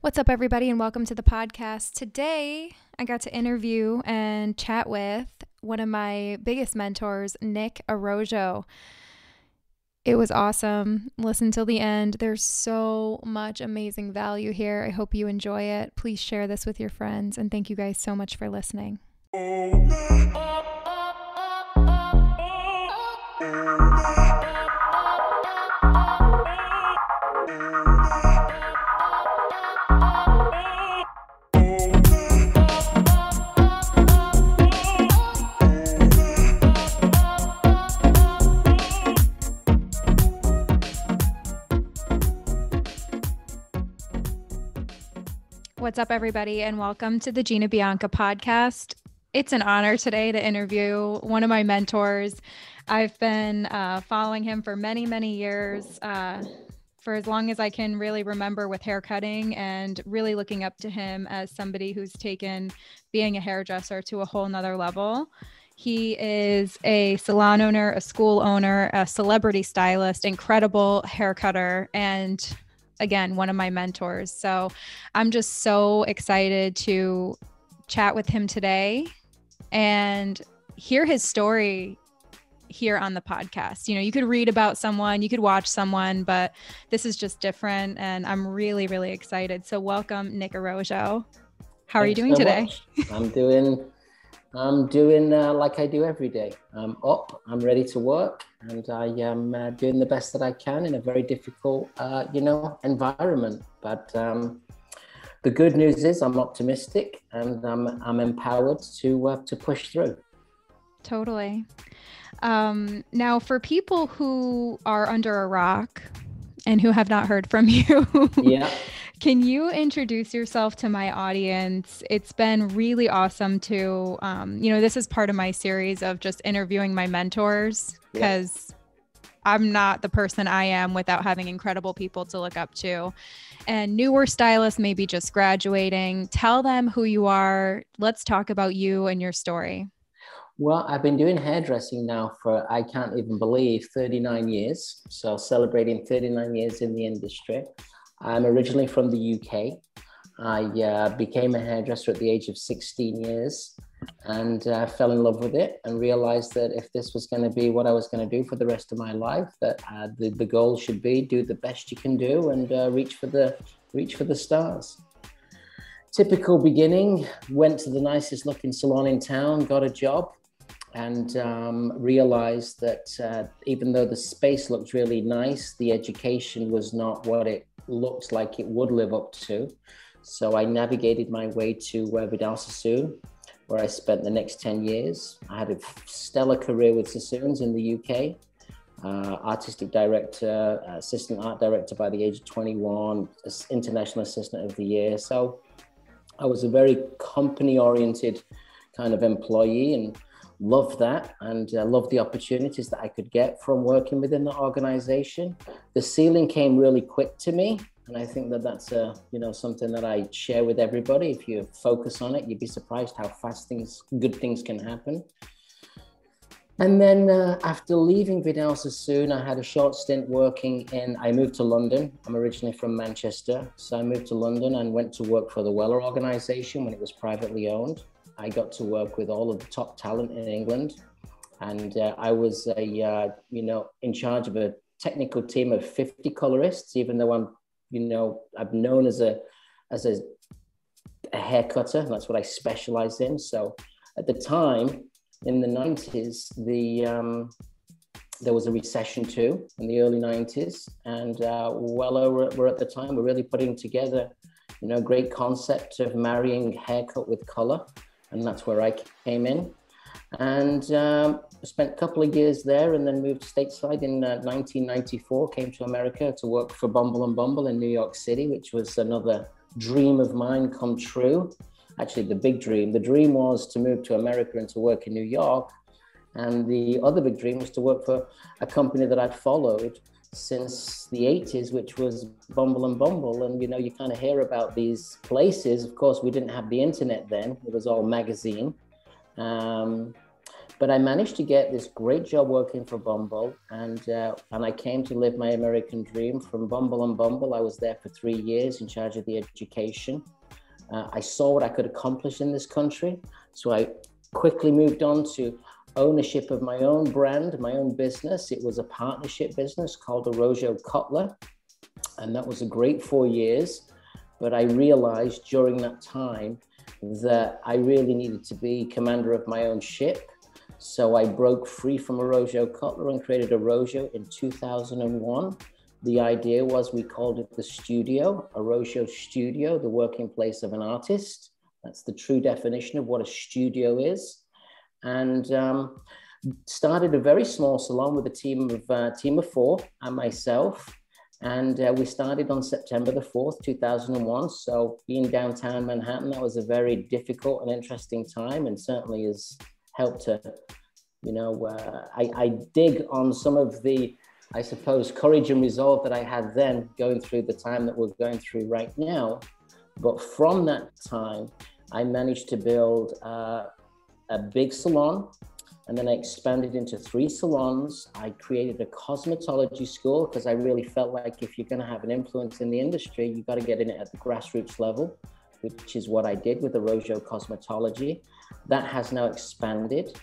What's up, everybody, and welcome to the podcast. Today, I got to interview and chat with one of my biggest mentors, Nick Arrojo. It was awesome. Listen till the end. There's so much amazing value here. I hope you enjoy it. Please share this with your friends, and thank you guys so much for listening. What's up, everybody, and welcome to the Gina Bianca podcast. It's an honor today to interview one of my mentors. I've been following him for many, many years, for as long as I can really remember with haircutting, and really looking up to him as somebody who's taken being a hairdresser to a whole nother level. He is a salon owner, a school owner, a celebrity stylist, incredible hair cutter, and again, one of my mentors. So I'm just so excited to chat with him today and hear his story here on the podcast. You know, you could read about someone, you could watch someone, but this is just different. And I'm really, really excited. So welcome, Nick Arrojo. How are you doing today? I'm doing like I do every day. I'm up, I'm ready to work, and I am doing the best that I can in a very difficult, environment. But the good news is I'm optimistic, and I'm empowered to push through. Totally. Now, for people who are under a rock and who have not heard from you, yeah. Can you introduce yourself to my audience? It's been really awesome to, this is part of my series of just interviewing my mentors, because I'm not the person I am without having incredible people to look up to. And newer stylists, maybe just graduating. Tell them who you are. Let's talk about you and your story. Well, I've been doing hairdressing now for, I can't even believe, 39 years. So celebrating 39 years in the industry. I'm originally from the UK. I became a hairdresser at the age of 16 years and fell in love with it, and realized that if this was going to be what I was going to do for the rest of my life, that the goal should be do the best you can do and reach for the stars. Typical beginning, went to the nicest looking salon in town, got a job, and realized that even though the space looked really nice, the education was not what it looked like it would live up to. So I navigated my way to Vidal Sassoon, where I spent the next 10 years. I had a stellar career with Sassoons in the UK, artistic director, assistant art director by the age of 21, international assistant of the year. So I was a very company-oriented kind of employee, and loved that, and loved the opportunities that I could get from working within the organization. The ceiling came really quick to me, and I think that that's something that I share with everybody. If you focus on it, you'd be surprised how fast good things can happen. And then after leaving Vidal Sassoon, I had a short stint I moved to London. I'm originally from Manchester, so I moved to London and went to work for the Weller organization when it was privately owned. I got to work with all of the top talent in England, and I was in charge of a technical team of 50 colorists. Even though I'm known as a hair cutter, that's what I specialize in. So at the time, in the 90s, there was a recession too in the early 90s, and Weller were at the time we're really putting together, a great concept of marrying haircut with color. And that's where I came in, and spent a couple of years there, and then moved stateside in 1994, came to America to work for Bumble and Bumble in New York City, which was another dream of mine come true. Actually, the big dream. The dream was to move to America and to work in New York. And the other big dream was to work for a company that I'd followed since the 80s, which was Bumble and Bumble. And you kind of hear about these places. Of course, we didn't have the internet then. It was all magazine. But I managed to get this great job working for Bumble, and I came to live my American dream from Bumble on Bumble. I was there for 3 years in charge of the education. I saw what I could accomplish in this country, so I quickly moved on to ownership of my own brand, my own business. It was a partnership business called Arrojo Cutler, and that was a great 4 years. But I realized during that time that I really needed to be commander of my own ship. So I broke free from Arrojo Cutler and created Arrojo in 2001. The idea was, we called it the studio, Arrojo Studio, the working place of an artist. That's the true definition of what a studio is. And started a very small salon with a team of 4 and myself. And we started on September the 4th, 2001. So being downtown Manhattan, that was a very difficult and interesting time, and certainly has helped to, I dig on some of the, I suppose, courage and resolve that I had then going through the time that we're going through right now. But from that time, I managed to build a big salon, and then I expanded into 3 salons. I created a cosmetology school because I really felt like if you're going to have an influence in the industry, you've got to get in it at the grassroots level, which is what I did with the Arrojo Cosmetology. That has now expanded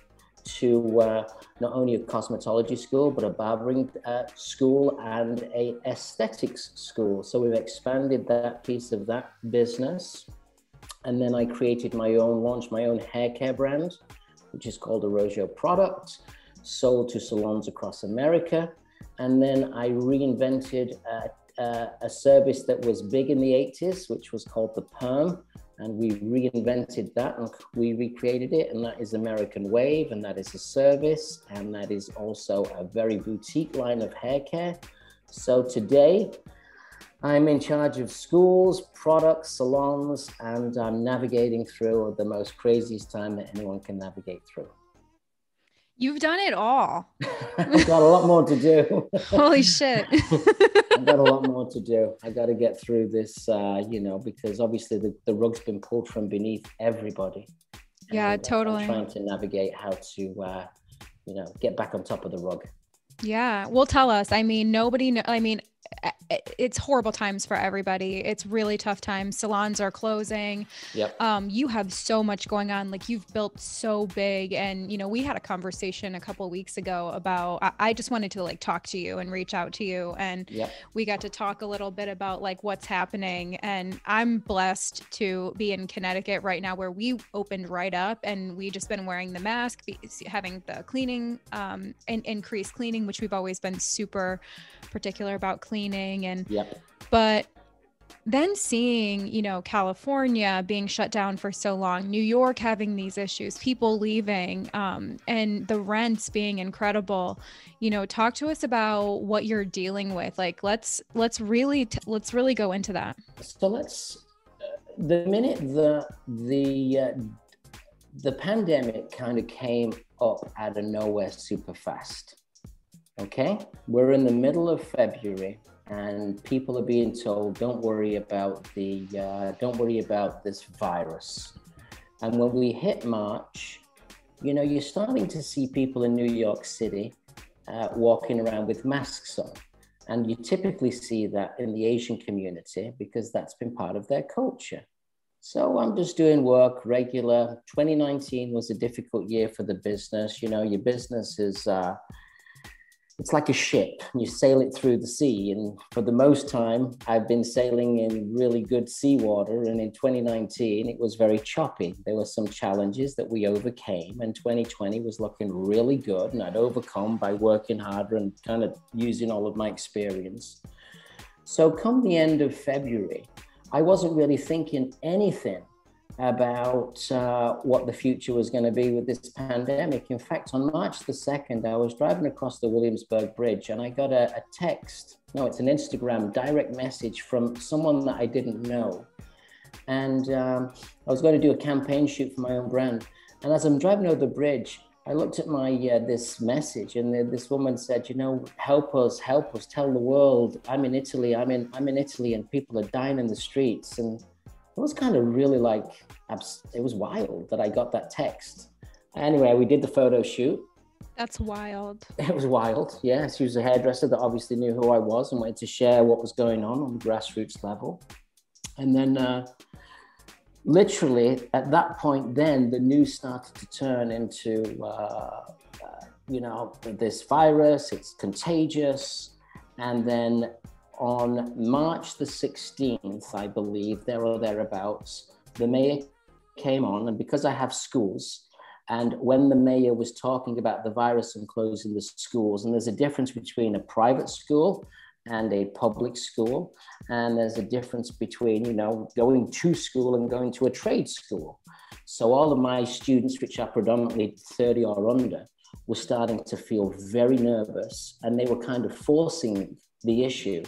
to not only a cosmetology school, but a barbering school and a aesthetics school. So we've expanded that piece of that business. And then I created launched my own hair care brand, which is called Arrojo Product, sold to salons across America. And then I reinvented a service that was big in the 80s, which was called the Perm. And we reinvented that and we recreated it. And that is American Wave, and that is a service. And that is also a very boutique line of hair care. So today, I'm in charge of schools, products, salons, and I'm navigating through the most craziest time that anyone can navigate through. You've done it all. I've got a lot more to do. Holy shit. I've got a lot more to do. I got to get through this, because obviously the rug's been pulled from beneath everybody. Yeah, and, totally. I'm trying to navigate how to, get back on top of the rug. Yeah. Well, tell us. I mean, it's horrible times for everybody. It's really tough times. Salons are closing. Yep. You have so much going on. Like, you've built so big, and we had a conversation a couple of weeks ago about, I just wanted to talk to you and reach out to you, and yep. We got to talk a little bit about what's happening. And I'm blessed to be in Connecticut right now, where we opened right up, and we just been wearing the mask, having the cleaning, and increased cleaning, which we've always been super particular about cleaning. And yep. But then seeing, California being shut down for so long, New York having these issues, people leaving, and the rents being incredible, talk to us about what you're dealing with. Let's really go into that. So the minute the pandemic kind of came up out of nowhere super fast. Okay, we're in the middle of February, and people are being told, don't worry about this virus. And when we hit March, you're starting to see people in New York City walking around with masks on. And you typically see that in the Asian community because that's been part of their culture. So I'm just doing work regular. 2019 was a difficult year for the business. Your business is, it's like a ship. You sail it through the sea. And for the most time, I've been sailing in really good seawater. And in 2019, it was very choppy. There were some challenges that we overcame. And 2020 was looking really good. And I'd overcome by working harder and kind of using all of my experience. So come the end of February, I wasn't really thinking anything about what the future was going to be with this pandemic. In fact, on March the 2nd, I was driving across the Williamsburg Bridge and I got a text. No, it's an Instagram direct message from someone that I didn't know. And I was going to do a campaign shoot for my own brand. And as I'm driving over the bridge, I looked at my this message, and this woman said, help us, tell the world, I'm in Italy, and people are dying in the streets. And it was kind of really it was wild that I got that text. Anyway, we did the photo shoot. That's wild. It was wild. Yeah, she was a hairdresser that obviously knew who I was and wanted to share what was going on the grassroots level. And then literally at that point, then the news started to turn into, this virus, it's contagious. And then on March the 16th, I believe, there or thereabouts, the mayor came on, and because I have schools, and when the mayor was talking about the virus and closing the schools, and there's a difference between a private school and a public school, and there's a difference between, going to school and going to a trade school. So all of my students, which are predominantly 30 or under, were starting to feel very nervous, and they were kind of forcing the issue.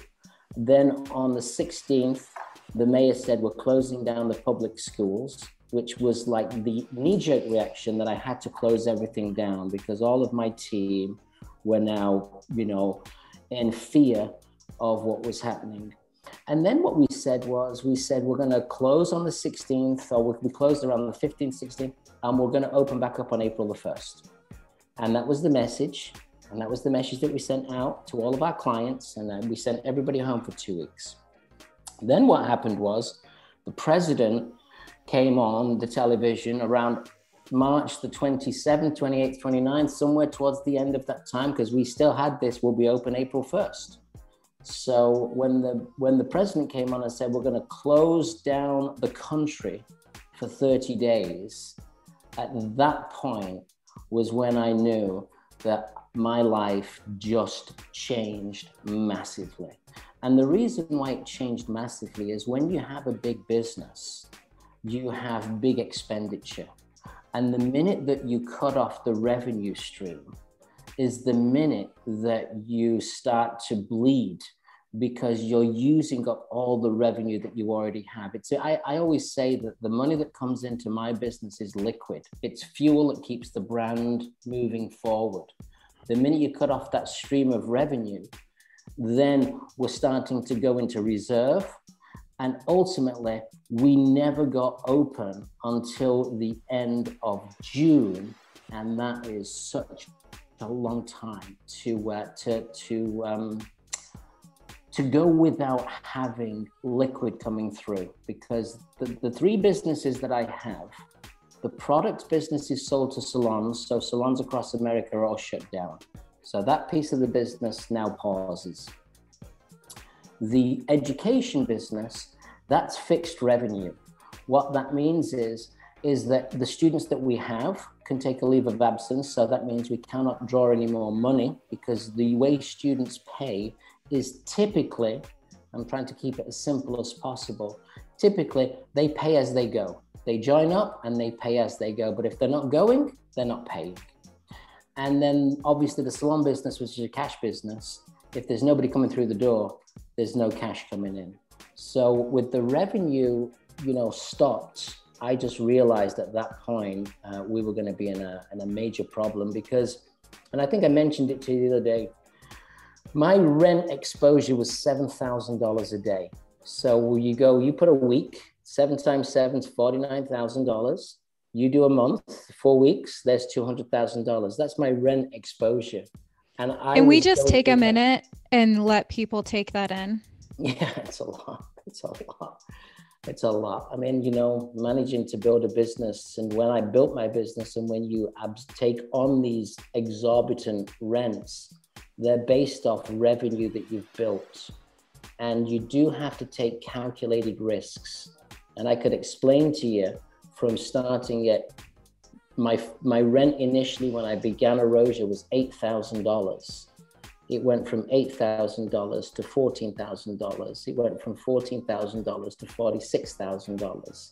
Then on the 16th, the mayor said, we're closing down the public schools, which was like the knee-jerk reaction that I had to close everything down because all of my team were now, in fear of what was happening. And then what we said was, we're going to close on the 16th, or we closed around the 15th, 16th, and we're going to open back up on April the 1st. And that was the message. And that was the message that we sent out to all of our clients. And then we sent everybody home for 2 weeks. Then what happened was the president came on the television around March the 27th, 28th, 29th, somewhere towards the end of that time, because we still had this, we'll be open April 1st. So when the president came on and said, we're going to close down the country for 30 days, at that point was when I knew that my life just changed massively. And the reason why it changed massively is when you have a big business, you have big expenditure. And the minute that you cut off the revenue stream is the minute that you start to bleed because you're using up all the revenue that you already have. I always say that the money that comes into my business is liquid. It's fuel that keeps the brand moving forward. The minute you cut off that stream of revenue, then we're starting to go into reserve. And ultimately, we never got open until the end of June. And that is such a long time to go without having liquid coming through. Because the three businesses that I have, the product business is sold to salons. So salons across America are all shut down. So that piece of the business now pauses. The education business, that's fixed revenue. What that means is that the students that we have can take a leave of absence. So that means we cannot draw any more money because the way students pay is typically, I'm trying to keep it as simple as possible. Typically, they pay as they go. They join up and they pay as they go. But if they're not going, they're not paying. And then obviously the salon business, which is a cash business, if there's nobody coming through the door, there's no cash coming in. So with the revenue, stopped, I just realized at that point we were going to be in a major problem because, and I think I mentioned it to you the other day, my rent exposure was $7,000 a day. So you put a week, 7 times 7 is $49,000. You do a month, 4 weeks, there's $200,000. That's my rent exposure. And we just take a minute and let people take that in? Yeah, it's a lot. It's a lot. I mean, managing to build a business, and when I built my business and when you take on these exorbitant rents, they're based off revenue that you've built. And you do have to take calculated risks. And I could explain to you from starting at my rent initially when I began Arrojo was $8,000. It went from $8,000 to $14,000. It went from $14,000 to $46,000.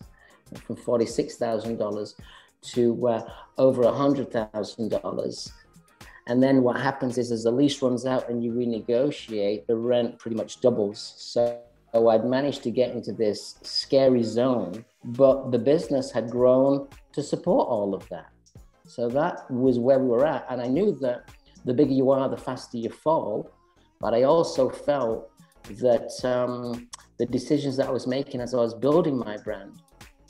From $46,000 to over $100,000. And then what happens is as the lease runs out and you renegotiate, the rent pretty much doubles. So I'd managed to get into this scary zone, but the business had grown to support all of that. So that was where we were at. And I knew that the bigger you are, the faster you fall. But I also felt that the decisions that I was making as I was building my brand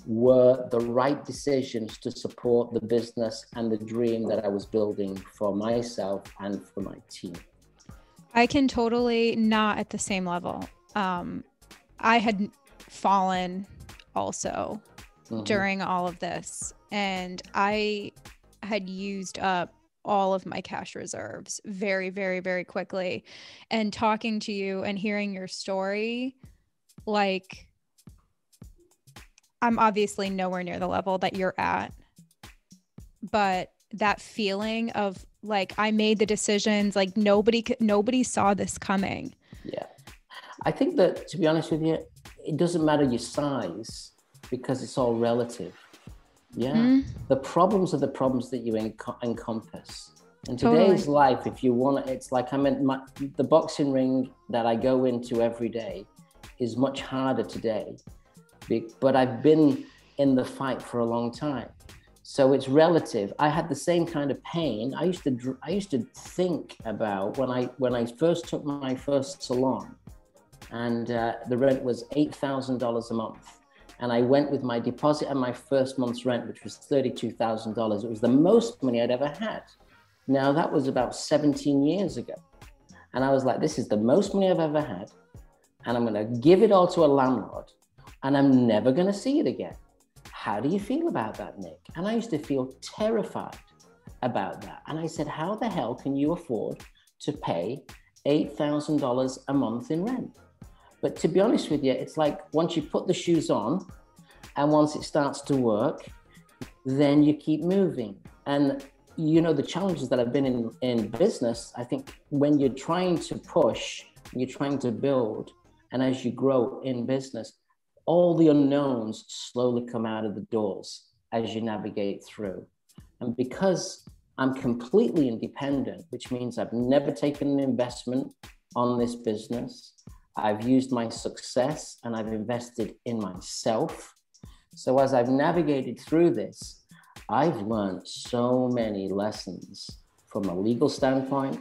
were the right decisions to support the business and the dream that I was building for myself and for my team. I can totally not at the same level. I had fallen also during all of this, and I had used up all of my cash reserves very, very, very quickly. And talking to you and hearing your story, like, I'm obviously nowhere near the level that you're at, but that feeling of like, I made the decisions, like nobody saw this coming. Yeah. I think that, to be honest with you, it doesn't matter your size because it's all relative. Yeah. The problems are the problems that you encompass. In today's life, if you want, it's like the boxing ring that I go into every day is much harder today, but I've been in the fight for a long time. So it's relative. I had the same kind of pain. I used to think about when I first took my first salon, and the rent was $8,000 a month. And I went with my deposit and my first month's rent, which was $32,000. It was the most money I'd ever had. Now that was about 17 years ago. And I was like, this is the most money I've ever had. And I'm gonna give it all to a landlord and I'm never gonna see it again. How do you feel about that, Nick? And I used to feel terrified about that. And I said, how the hell can you afford to pay $8,000 a month in rent? But to be honest with you, it's like once you put the shoes on and once it starts to work, then you keep moving. And you know, the challenges that I've been in business, I think when you're trying to push, you're trying to build, and as you grow in business, all the unknowns slowly come out of the doors as you navigate through. And because I'm completely independent, which means I've never taken an investment on this business, I've used my success and I've invested in myself. So as I've navigated through this, I've learned so many lessons from a legal standpoint,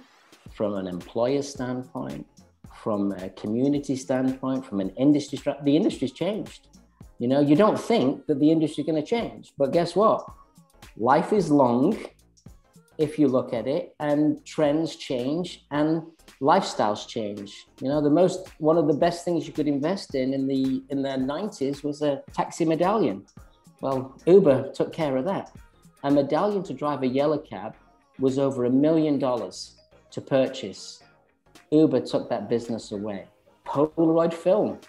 from an employer standpoint, from a community standpoint, from an industry. The industry's changed. You know, you don't think that the industry's going to change, but guess what? Life is long if you look at it, and trends change and lifestyles change. You know, one of the best things you could invest in the 90s was a taxi medallion. Well, Uber took care of that. A medallion to drive a yellow cab was over $1 million to purchase. Uber took that business away. Polaroid film,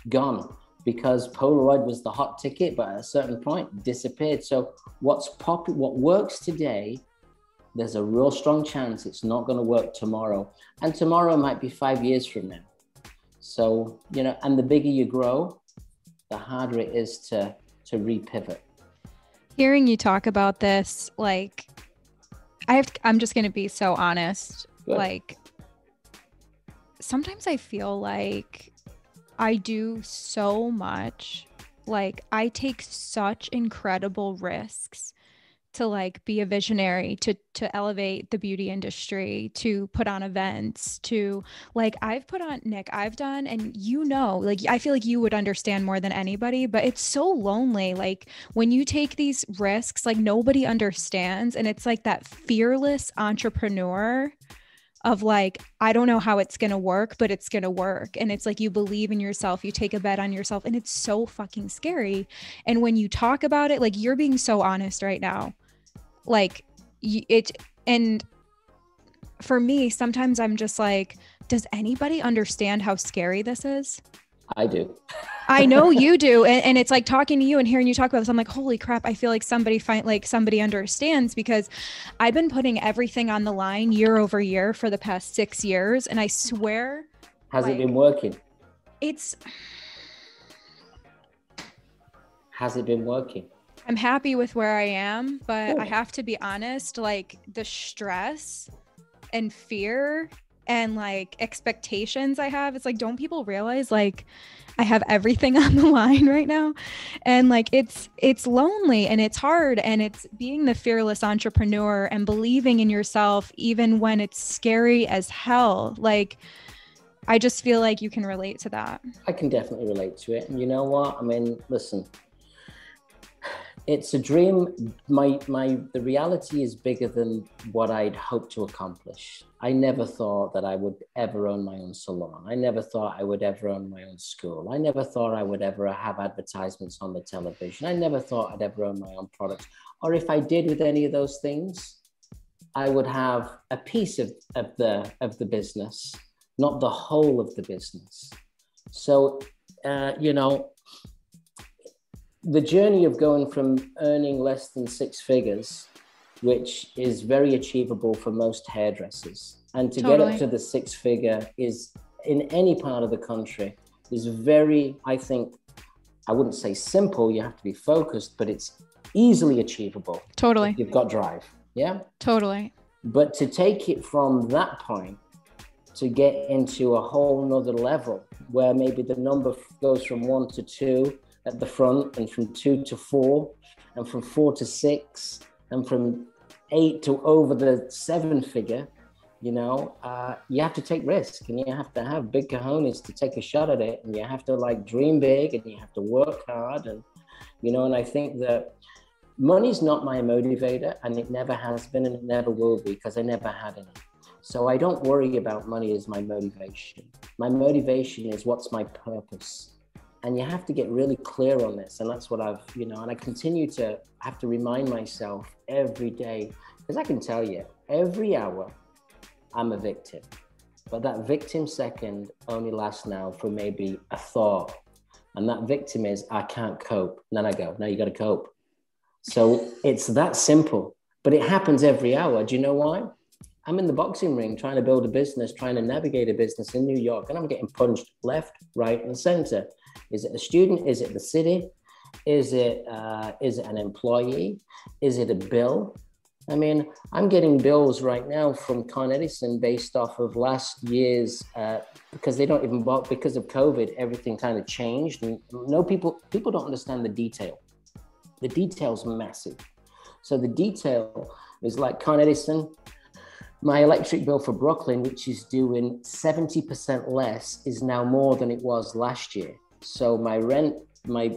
gone, because Polaroid was the hot ticket, but at a certain point disappeared. So what works today, there's a real strong chance it's not going to work tomorrow. And tomorrow might be 5 years from now. So, you know, and the bigger you grow, the harder it is to repivot. Hearing you talk about this, like, I'm just going to be so honest. Good. Like, sometimes I feel like I do so much. Like, I take such incredible risks to like be a visionary, to elevate the beauty industry, to put on events, to like, I've done, and you know, like, I feel like you would understand more than anybody, but it's so lonely. Like when you take these risks, like nobody understands. And it's like that fearless entrepreneur of like, I don't know how it's going to work, but it's going to work. And it's like, you believe in yourself, you take a bet on yourself, and it's so fucking scary. And when you talk about it, like, you're being so honest right now, like and for me, sometimes I'm just like, does anybody understand how scary this is? I do. I know you do. And it's like talking to you and hearing you talk about this, I'm like, holy crap, I feel like somebody understands, because I've been putting everything on the line year over year for the past 6 years. And I swear. Has it been working? Has it been working? I'm happy with where I am, but I have to be honest, like the stress and fear and like expectations I have, it's like, don't people realize like I have everything on the line right now? And like, it's lonely and it's hard, and it's being the fearless entrepreneur and believing in yourself, even when it's scary as hell. Like, I just feel like you can relate to that. I can definitely relate to it. And you know what? I mean, listen, it's a dream. The reality is bigger than what I'd hoped to accomplish. I never thought that I would ever own my own salon. I never thought I would ever own my own school. I never thought I would ever have advertisements on the television. I never thought I'd ever own my own products. Or if I did with any of those things, I would have a piece of the business, not the whole of the business. So, the journey of going from earning less than six figures, which is very achievable for most hairdressers, and to get up to the six figure is in any part of the country is very, I think, I wouldn't say simple, you have to be focused, but it's easily achievable. Totally. If you've got drive. Yeah. Totally. But to take it from that point to get into a whole nother level where maybe the number goes from 1 to 2 at the front, and from 2 to 4, and from 4 to 6, and from 8 to over the 7 figure, you have to take risk, and you have to have big cojones to take a shot at it, and you have to dream big, and you have to work hard, and and I think that money's not my motivator, and it never has been, and it never will be, because I never had any. So I don't worry about money as my motivation. My motivation is what's my purpose. And you have to get really clear on this. And that's what I've, and I continue to have to remind myself every day, because I can tell you, every hour I'm a victim. But that victim second only lasts now for maybe a thought. And that victim is, I can't cope. And then I go, no, you got to cope. So it's that simple, but it happens every hour. Do you know why? I'm in the boxing ring trying to build a business, trying to navigate a business in New York, and I'm getting punched left, right, and center. Is it a student? Is it the city? Is it an employee? Is it a bill? I mean, I'm getting bills right now from Con Edison based off of last year's, because they don't even bought, because of COVID, everything kind of changed. And people don't understand the detail. The detail's massive. So the detail is like Con Edison. My electric bill for Brooklyn, which is doing 70% less, is now more than it was last year. So my rent, my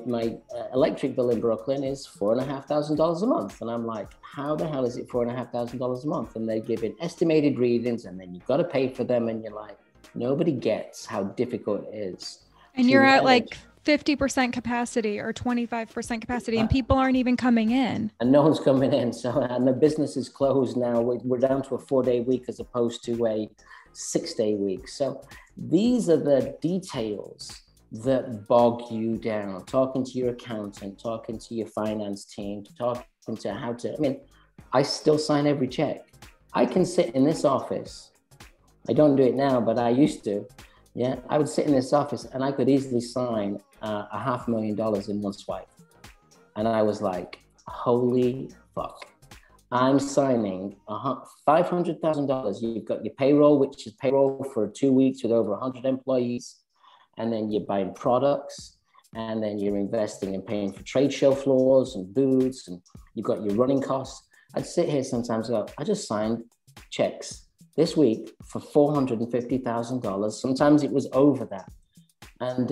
electric bill in Brooklyn is $4,500 a month. And I'm like, how the hell is it $4,500 a month? And they're giving estimated readings, and then you've got to pay for them. And you're like, nobody gets how difficult it is. And you're at like 50% capacity or 25% capacity, and people aren't even coming in. And no one's coming in. And the business is closed now. We're down to a 4-day week as opposed to a 6-day week. So these are the details that bog you down. Talking to your accountant, talking to your finance team, talking to I still sign every check. I can sit in this office. I don't do it now, but I used to. Yeah, I would sit in this office and I could easily sign $500,000 in one swipe. And I was like, holy fuck. I'm signing $500,000. You've got your payroll, which is payroll for 2 weeks with over 100 employees. And then you're buying products, and then you're investing and paying for trade show floors and booths, and you've got your running costs. I'd sit here sometimes and go, I just signed checks this week for $450,000. Sometimes it was over that. And,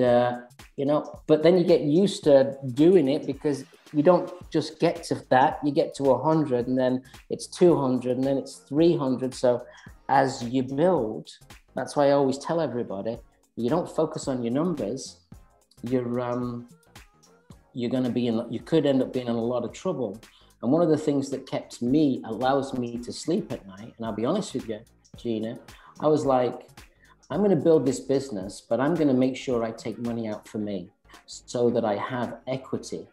but then you get used to doing it, because you don't just get to that, you get to 100, and then it's 200, and then it's 300. So as you build, that's why I always tell everybody, you don't focus on your numbers, you're going to be you could end up being in a lot of trouble. And one of the things that allows me to sleep at night, and I'll be honest with you, Gina, I was like, I'm going to build this business, but I'm going to make sure I take money out for me so that I have equity,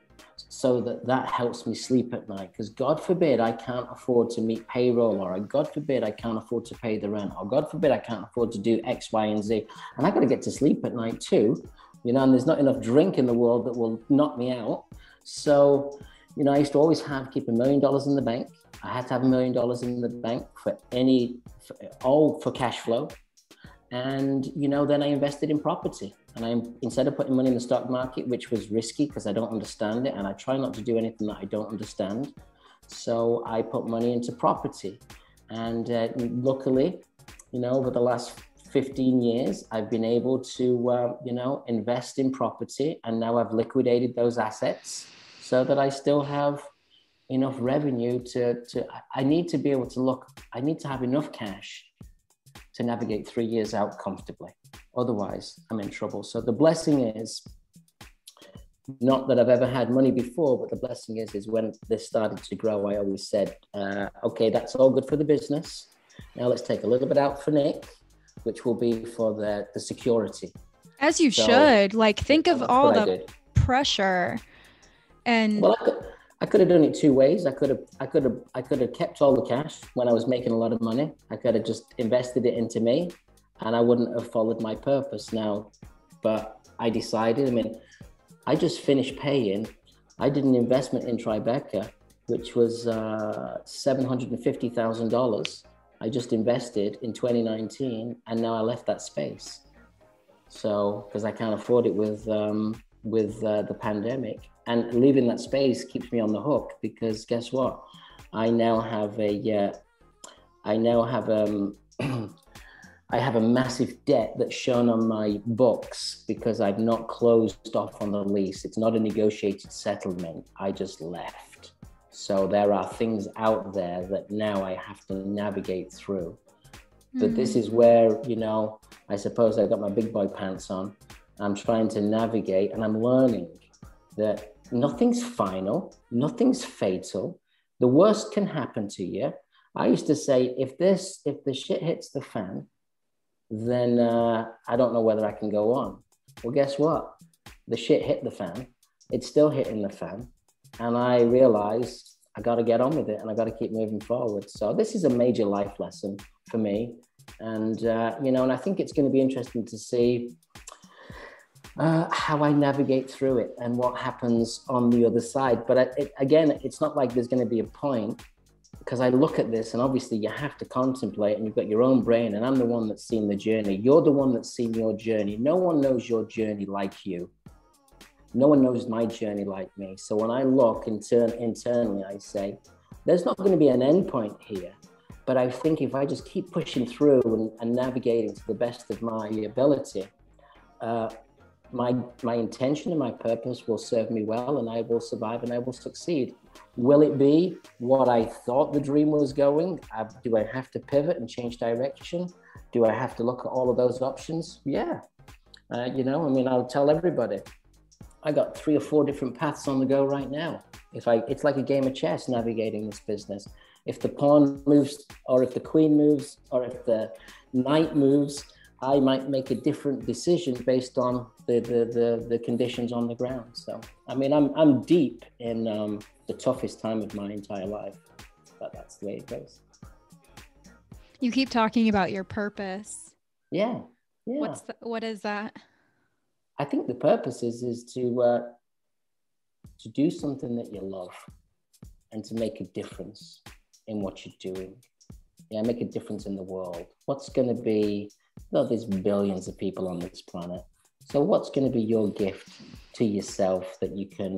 so that helps me sleep at night. Because God forbid I can't afford to meet payroll, or God forbid I can't afford to pay the rent, or God forbid I can't afford to do X, Y, and Z. And I got to get to sleep at night too, and there's not enough drink in the world that will knock me out. So, I used to always keep $1 million in the bank. I had to have $1 million in the bank for cash flow. And, then I invested in property. And instead of putting money in the stock market, which was risky because I don't understand it, and I try not to do anything that I don't understand. So I put money into property. And luckily, over the last 15 years, I've been able to, invest in property, and now I've liquidated those assets. so that I still have enough revenue I need to be able to I need to have enough cash to navigate 3 years out comfortably. Otherwise, I'm in trouble. So the blessing is, not that I've ever had money before, but the blessing is when this started to grow, I always said, okay, that's all good for the business. Now let's take a little bit out for Nick, which will be for the security. As you should. Like, think of all the pressure. And well, I could have done it two ways. I could have kept all the cash when I was making a lot of money. I could have just invested it into me, and I wouldn't have followed my purpose now. But I decided, I just finished paying. I did an investment in Tribeca, which was $750,000. I just invested in 2019, and now I left that space. So, because I can't afford it with the pandemic, and leaving that space keeps me on the hook, because guess what? I now have I have a massive debt that's shown on my books because I've not closed off on the lease. It's not a negotiated settlement. I just left. So there are things out there that now I have to navigate through. But this is where, I suppose I got my big boy pants on. I'm trying to navigate, and I'm learning that nothing's final, nothing's fatal. The worst can happen to you. I used to say, if the shit hits the fan, then I don't know whether I can go on. Well, guess what? The shit hit the fan. It's still hitting the fan. And I realized I got to get on with it, and I got to keep moving forward. So this is a major life lesson for me. And, and I think it's going to be interesting to see how I navigate through it and what happens on the other side. But again, it's not like there's going to be a point, because I look at this, and obviously you have to contemplate, and you've got your own brain, and I'm the one that's seen the journey. You're the one that's seen your journey. No one knows your journey like you. No one knows my journey like me. So when I look internally, I say, there's not going to be an end point here. But I think if I just keep pushing through and navigating to the best of my ability, my intention and my purpose will serve me well, and I will survive and I will succeed. Will it be what I thought the dream was going? Do I have to pivot and change direction? Do I have to look at all of those options? Yeah. I'll tell everybody, I got 3 or 4 different paths on the go right now. It's like a game of chess navigating this business. If the pawn moves, or if the queen moves, or if the knight moves, I might make a different decision based on the conditions on the ground. So, I'm deep in the toughest time of my entire life, but that's the way it goes. You keep talking about your purpose. Yeah. What is that? I think the purpose is to do something that you love, and to make a difference in what you're doing. Yeah, make a difference in the world. What's going to be, there's billions of people on this planet. So what's going to be your gift to yourself that you can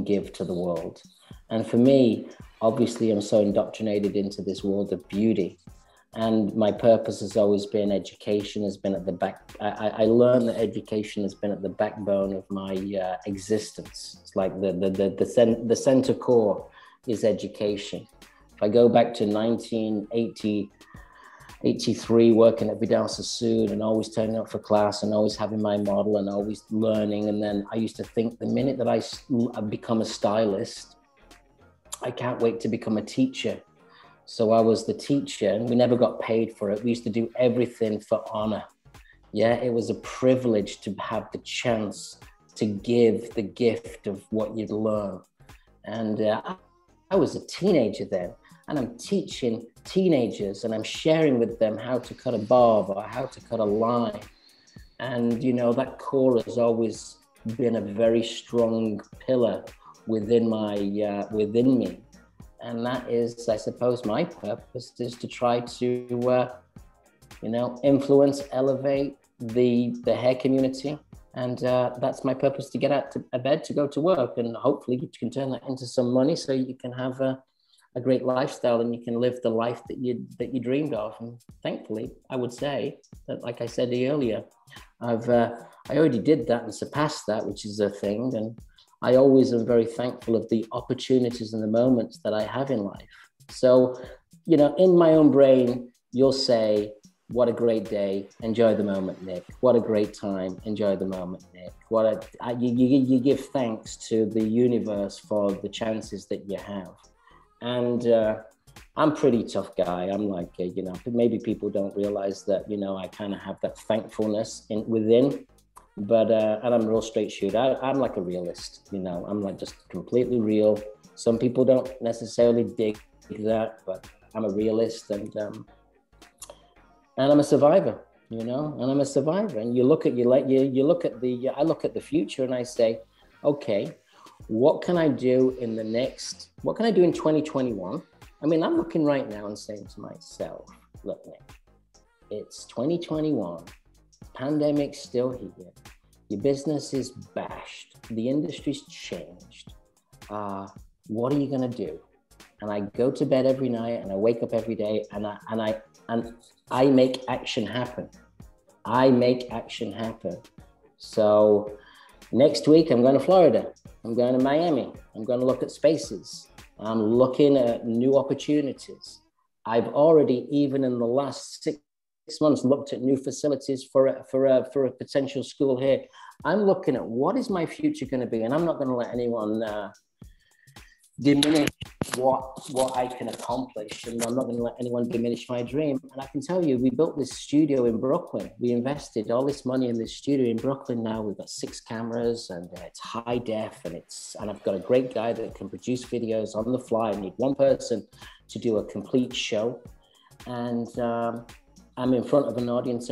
give to the world? And for me, obviously, I'm so indoctrinated into this world of beauty. And my purpose has always been education, has been at the back. I learned that education has been at the backbone of my existence. It's like the center core is education. If I go back to 1983, working at Vidal Sassoon, and always turning up for class, and always having my model, and always learning. And then I used to think, the minute that I become a stylist, I can't wait to become a teacher. So I was the teacher, and we never got paid for it. We used to do everything for honor. Yeah, it was a privilege to have the chance to give the gift of what you'd learn. And I was a teenager then, and I'm teaching teenagers, and I'm sharing with them how to cut a barb or how to cut a line. And, that core has always been a very strong pillar within me. And that is, I suppose, my purpose is to try to, influence, elevate the hair community. And that's my purpose, to get out of bed, to go to work, and hopefully you can turn that into some money so you can have a great lifestyle, and you can live the life that you dreamed of. And thankfully, I would say that, like I said earlier, I already did that and surpassed that, which is a thing. And I always am very thankful of the opportunities and the moments that I have in life. So, in my own brain, you'll say, what a great day, enjoy the moment, Nick. What a great time, enjoy the moment, Nick. You give thanks to the universe for the chances that you have. And I'm a pretty tough guy. I'm like, maybe people don't realize that, I kind of have that thankfulness within, but, and I'm a real straight shooter. I'm like a realist, I'm like just completely real. Some people don't necessarily dig that, but I'm a realist, and I'm a survivor, and I'm a survivor. And I look at the future and I say, okay, what can I do in 2021? I mean, I'm looking right now and saying to myself, look, Nick, it's 2021, pandemic's still here, your business is bashed, the industry's changed. What are you gonna do? And I go to bed every night and I wake up every day and I make action happen. So next week, I'm going to Florida. I'm going to Miami. I'm going to look at spaces. I'm looking at new opportunities. I've already, even in the last 6 months, looked at new facilities for a potential school here. I'm looking at what is my future going to be, and I'm not going to let anyone diminish what I can accomplish, and I'm not going to let anyone diminish my dream. And I can tell you, we built this studio in Brooklyn. We invested all this money in this studio in Brooklyn. Now we've got 6 cameras, and it's high def, and I've got a great guy that can produce videos on the fly. I need one person to do a complete show, and I'm in front of an audience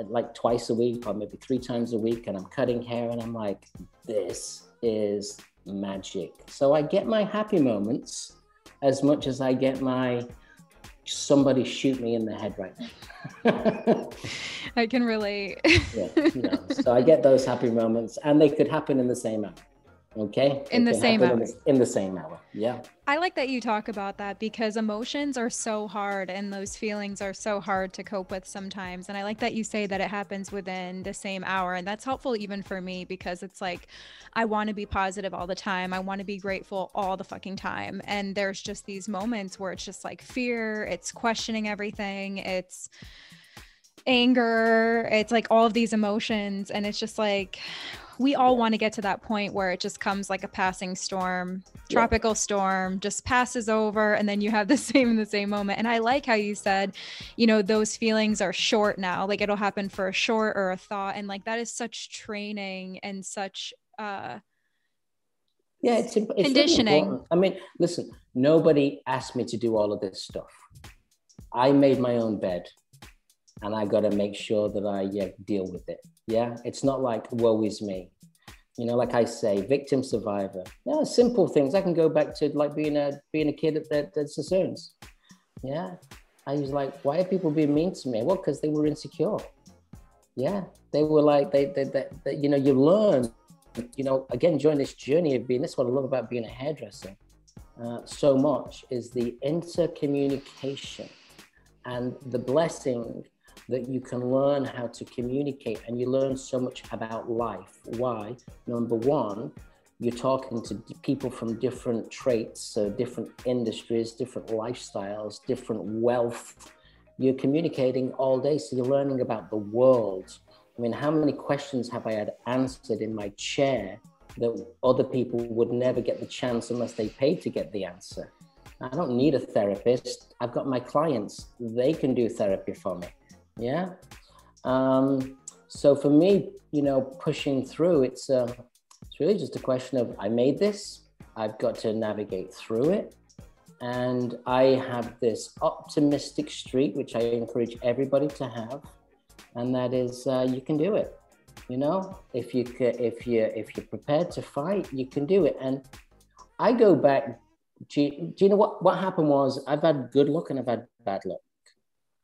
like twice a week or maybe 3 times a week, and I'm cutting hair, and I'm like, this is magic. So I get my happy moments as much as I get my somebody shoot me in the head right now. I can relate. So I get those happy moments, and they could happen in the same hour. Okay. In the same hour. In the same hour. Yeah. I like that you talk about that, because emotions are so hard and those feelings are so hard to cope with sometimes. And I like that you say that it happens within the same hour. And that's helpful even for me, because it's like, I want to be positive all the time. I want to be grateful all the fucking time. And there's just these moments where it's just like fear, it's questioning everything, it's anger, it's like all of these emotions. And it's just like, we all want to get to that point where it just comes like a passing storm, tropical storm, just passes over, and then you have the same moment. And I like how you said, those feelings are short now, like it'll happen for a short or a thought. And like, that is such training and such it's conditioning. Really, I mean, listen, nobody asked me to do all of this stuff. I made my own bed, and I got to make sure that I deal with it. Yeah, it's not like woe is me. Like I say, victim, survivor. Simple things. I can go back to like being a kid at the Sassoons. Yeah, I was like, why are people being mean to me? Well, because they were insecure. Yeah, they were like, you learn, again, during this journey of being. That's what I love about being a hairdresser. So much is the intercommunication and the blessing that you can learn how to communicate, and you learn so much about life. Why? Number one, you're talking to people from different traits, so different industries, different lifestyles, different wealth. You're communicating all day, so you're learning about the world. I mean, how many questions have I had answered in my chair that other people would never get the chance unless they paid to get the answer? I don't need a therapist. I've got my clients. They can do therapy for me. Yeah. So for me, pushing through, it's really just a question of, I made this, I've got to navigate through it. And I have this optimistic streak, which I encourage everybody to have. And that is, you can do it. If you're prepared to fight, you can do it. And I go back, Gina, what happened was, I've had good luck and I've had bad luck.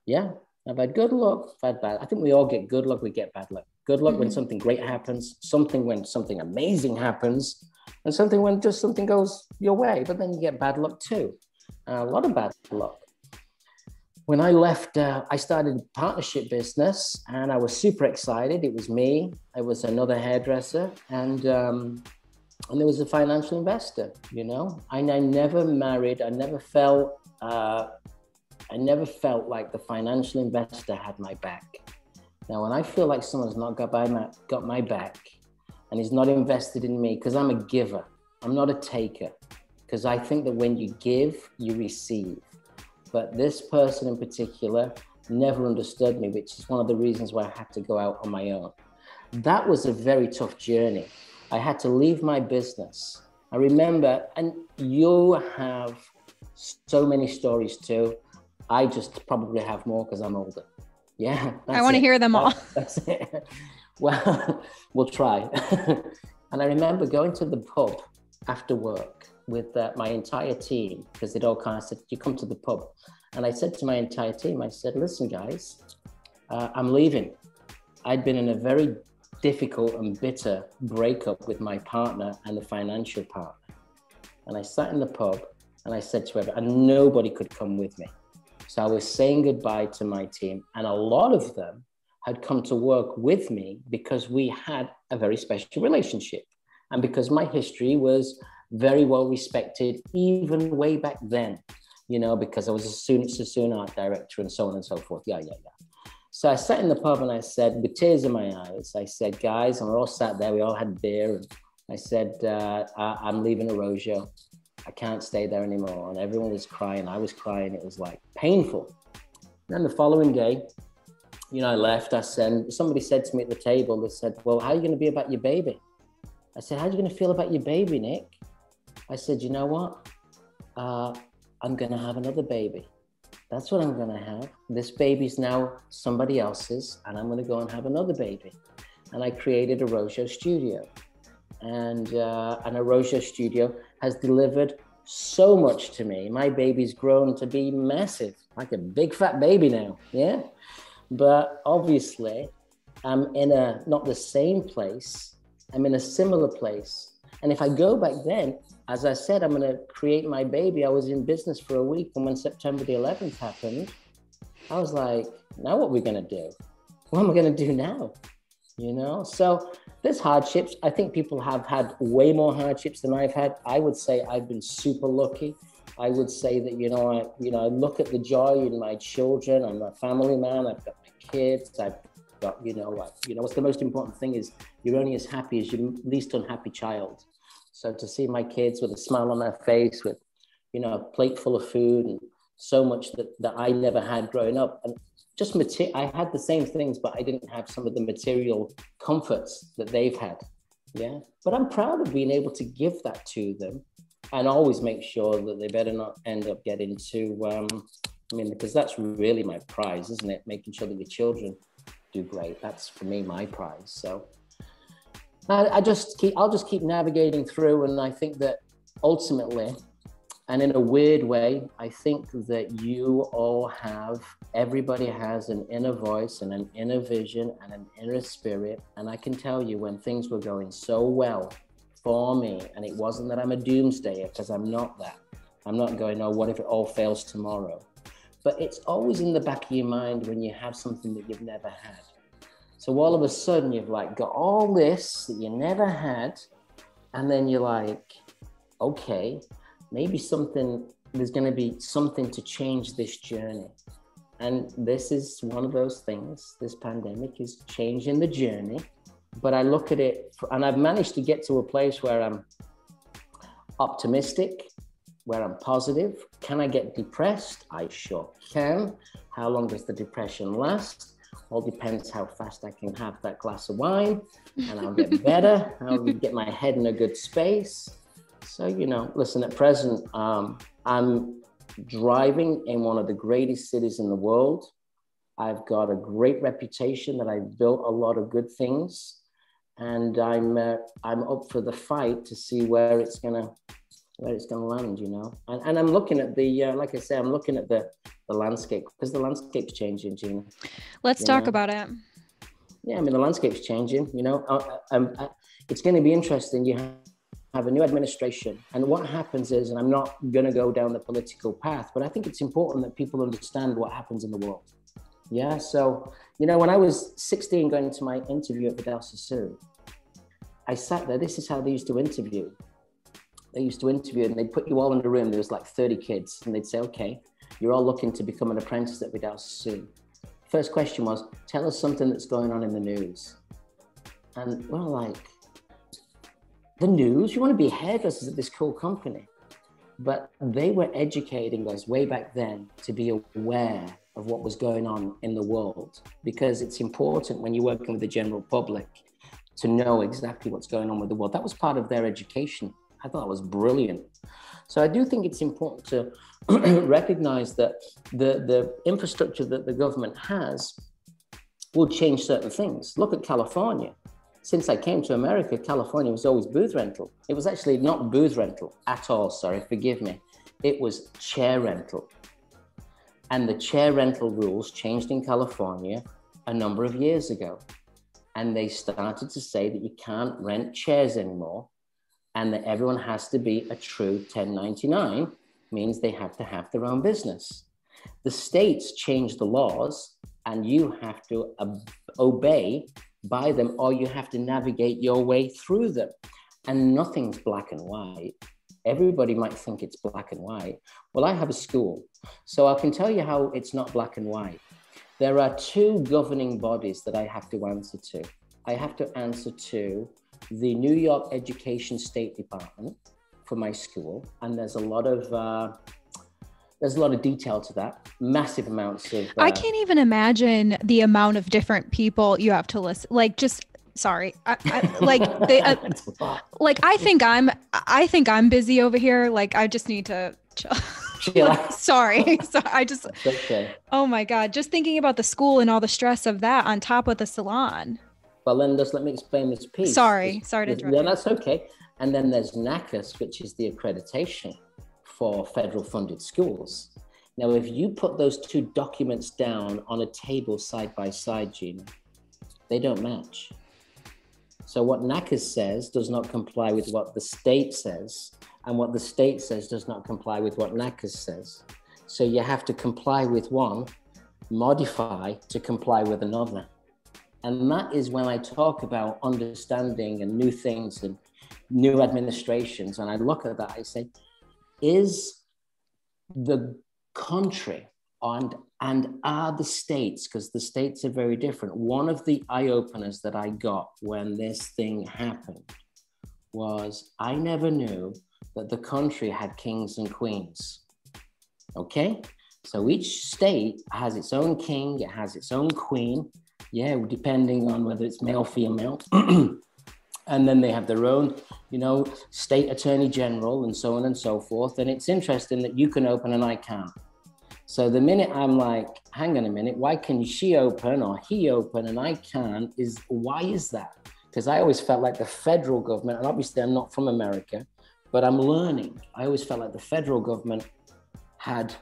Yeah. I've had good luck, I've had bad. I think we all get good luck, we get bad luck. Good luck when something great happens, when something amazing happens, and when just something goes your way. But then you get bad luck too. A lot of bad luck. When I left, I started a partnership business, and I was super excited. It was me. I was another hairdresser, and And there was a financial investor, you know, and I never married. I never felt like the financial investor had my back. Now, when I feel like someone's not got my back and is not invested in me, because I'm a giver, I'm not a taker, because I think that when you give, you receive. But this person in particular never understood me, which is one of the reasons why I had to go out on my own. That was a very tough journey. I had to leave my business. I remember, and you have so many stories too. I just probably have more because I'm older. Yeah. I want to hear them all. That's it. Well, we'll try. And I remember going to the pub after work with my entire team, because they'd all kind of said, you come to the pub. And I said to my entire team, I said, listen, guys, I'm leaving. I'd been in a very difficult and bitter breakup with my partner and the financial partner. And I sat in the pub and I said to everyone, and nobody could come with me. So I was saying goodbye to my team, and a lot of them had come to work with me because we had a very special relationship. And because my history was very well respected, even way back then, you know, because I was a Sassoon art director and so on and so forth. Yeah. So I sat in the pub and I said, with tears in my eyes, I said, guys, and we're all sat there, we all had beer. And I said, I'm leaving Arrojo. I can't stay there anymore. And everyone was crying. I was crying. It was like painful. And then the following day, you know, I left. Somebody said to me at the table, they said, well, how are you going to be about your baby? I said, how are you going to feel about your baby, Nick? I said, you know what? I'm going to have another baby. That's what I'm going to have. This baby's now somebody else's, and I'm going to go and have another baby. And I created Arrojo Studio. And Arrojo Studio has delivered so much to me. My baby's grown to be massive, like a big fat baby now, yeah? But obviously, I'm in not the same place. I'm in a similar place. And if I go back then, as I said, I'm going to create my baby. I was in business for a week. And when September the 11th happened, I was like, now what are we going to do? What am I going to do now? You know, so there's hardships. I think people have had way more hardships than I've had. I would say I've been super lucky. I would say that, I look at the joy in my children. I'm a family man. I've got my kids. I've got, what's the most important thing is you're only as happy as your least unhappy child. So to see my kids with a smile on their face, with, a plate full of food and so much that I never had growing up. And just I had the same things, but I didn't have some of the material comforts that they've had. Yeah. But I'm proud of being able to give that to them and always make sure that they better not end up getting to, because that's really my prize, isn't it? Making sure that your children do great. That's for me, my prize. So I'll just keep navigating through. And I think that ultimately, and in a weird way, I think that everybody has an inner voice and an inner vision and an inner spirit. And I can tell you when things were going so well for me, and it wasn't that I'm a doomsdayer, because I'm not that. I'm not going, oh, what if it all fails tomorrow? But it's always in the back of your mind when you have something that you've never had. So all of a sudden you've got all this that you never had. And then you're like, okay, maybe there's going to be something to change this journey. And this is one of those things. This pandemic is changing the journey. But I look at it, and I've managed to get to a place where I'm optimistic, where I'm positive. Can I get depressed? I sure can. How long does the depression last? All depends how fast I can have that glass of wine, and I'll get better. I'll get my head in a good space. So, listen, at present, I'm driving in one of the greatest cities in the world. I've got a great reputation that I've built a lot of good things, and I'm up for the fight to see where it's gonna land, And I'm looking at like I say, I'm looking at the landscape, because the landscape's changing, Gina. Let's talk about it. Yeah, the landscape's changing, it's going to be interesting. You have a new administration, and what happens is, and I'm not going to go down the political path, but I think it's important that people understand what happens in the world. Yeah, so, when I was 16 going to my interview at Vidal Sassoon, I sat there. This is how they used to interview. They used to interview and they'd put you all in a room. There was like 30 kids and they'd say, okay, you're all looking to become an apprentice at Vidal Sassoon. First question was, tell us something that's going on in the news. And we're like, the news? You want to be hairdressers at this cool company? But they were educating us way back then to be aware of what was going on in the world, because it's important when you're working with the general public to know exactly what's going on with the world. That was part of their education. I thought it was brilliant. So I do think it's important to recognize that the infrastructure that the government has will change certain things. Look at California. Since I came to America, California was always booth rental. It was actually not booth rental at all, sorry, forgive me. It was chair rental. And the chair rental rules changed in California a number of years ago. And they started to say that you can't rent chairs anymore, and that everyone has to be a true 1099, means they have to have their own business. The states change the laws and you have to obey by them, or you have to navigate your way through them. And nothing's black and white. Everybody might think it's black and white. Well, I have a school, so I can tell you how it's not black and white. There are two governing bodies that I have to answer to. I have to answer to the New York Education State Department for my school, and there's a lot of detail to that. Massive amounts of. I can't even imagine the amount of different people you have to listen. Like, just sorry, I think I'm busy over here. Like, I just need to chill. Like, sorry. So I just. Okay. Oh my God! Just thinking about the school and all the stress of that on top of the salon. Well, then just let me explain this piece. Sorry to interrupt. Yeah, that's okay. And then there's NACAS, which is the accreditation for federal funded schools. Now, if you put those two documents down on a table side by side, Gina, they don't match. So what NACAS says does not comply with what the state says, and what the state says does not comply with what NACAS says. So you have to comply with one, modify to comply with another. And that is when I talk about understanding and new things and new administrations. And I look at that, I say, is the country and are the states, because the states are very different. One of the eye-openers that I got when this thing happened was I never knew that the country had kings and queens. Okay? So each state has its own king, it has its own queen. Yeah, depending on whether it's male, female. And then they have their own, state attorney general and so on and so forth. And it's interesting that you can open and I can't. So the minute I'm like, hang on a minute, why can she open or he open and I can't, why is that? Because I always felt like the federal government, and obviously I'm not from America, but I'm learning. I always felt like the federal government had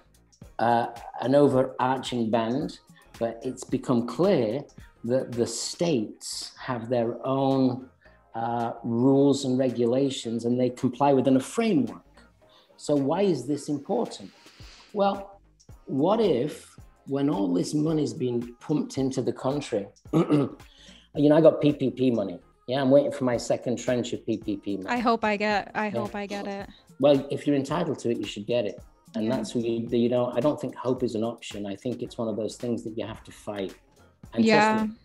an overarching band. But it's become clear that the states have their own rules and regulations, and they comply within a framework. So why is this important? Well, what if when all this money is being pumped into the country, I got PPP money. Yeah, I'm waiting for my second tranche of PPP money. I hope I get it. Well, if you're entitled to it, you should get it. And that's what I don't think hope is an option. I think it's one of those things that you have to fight. And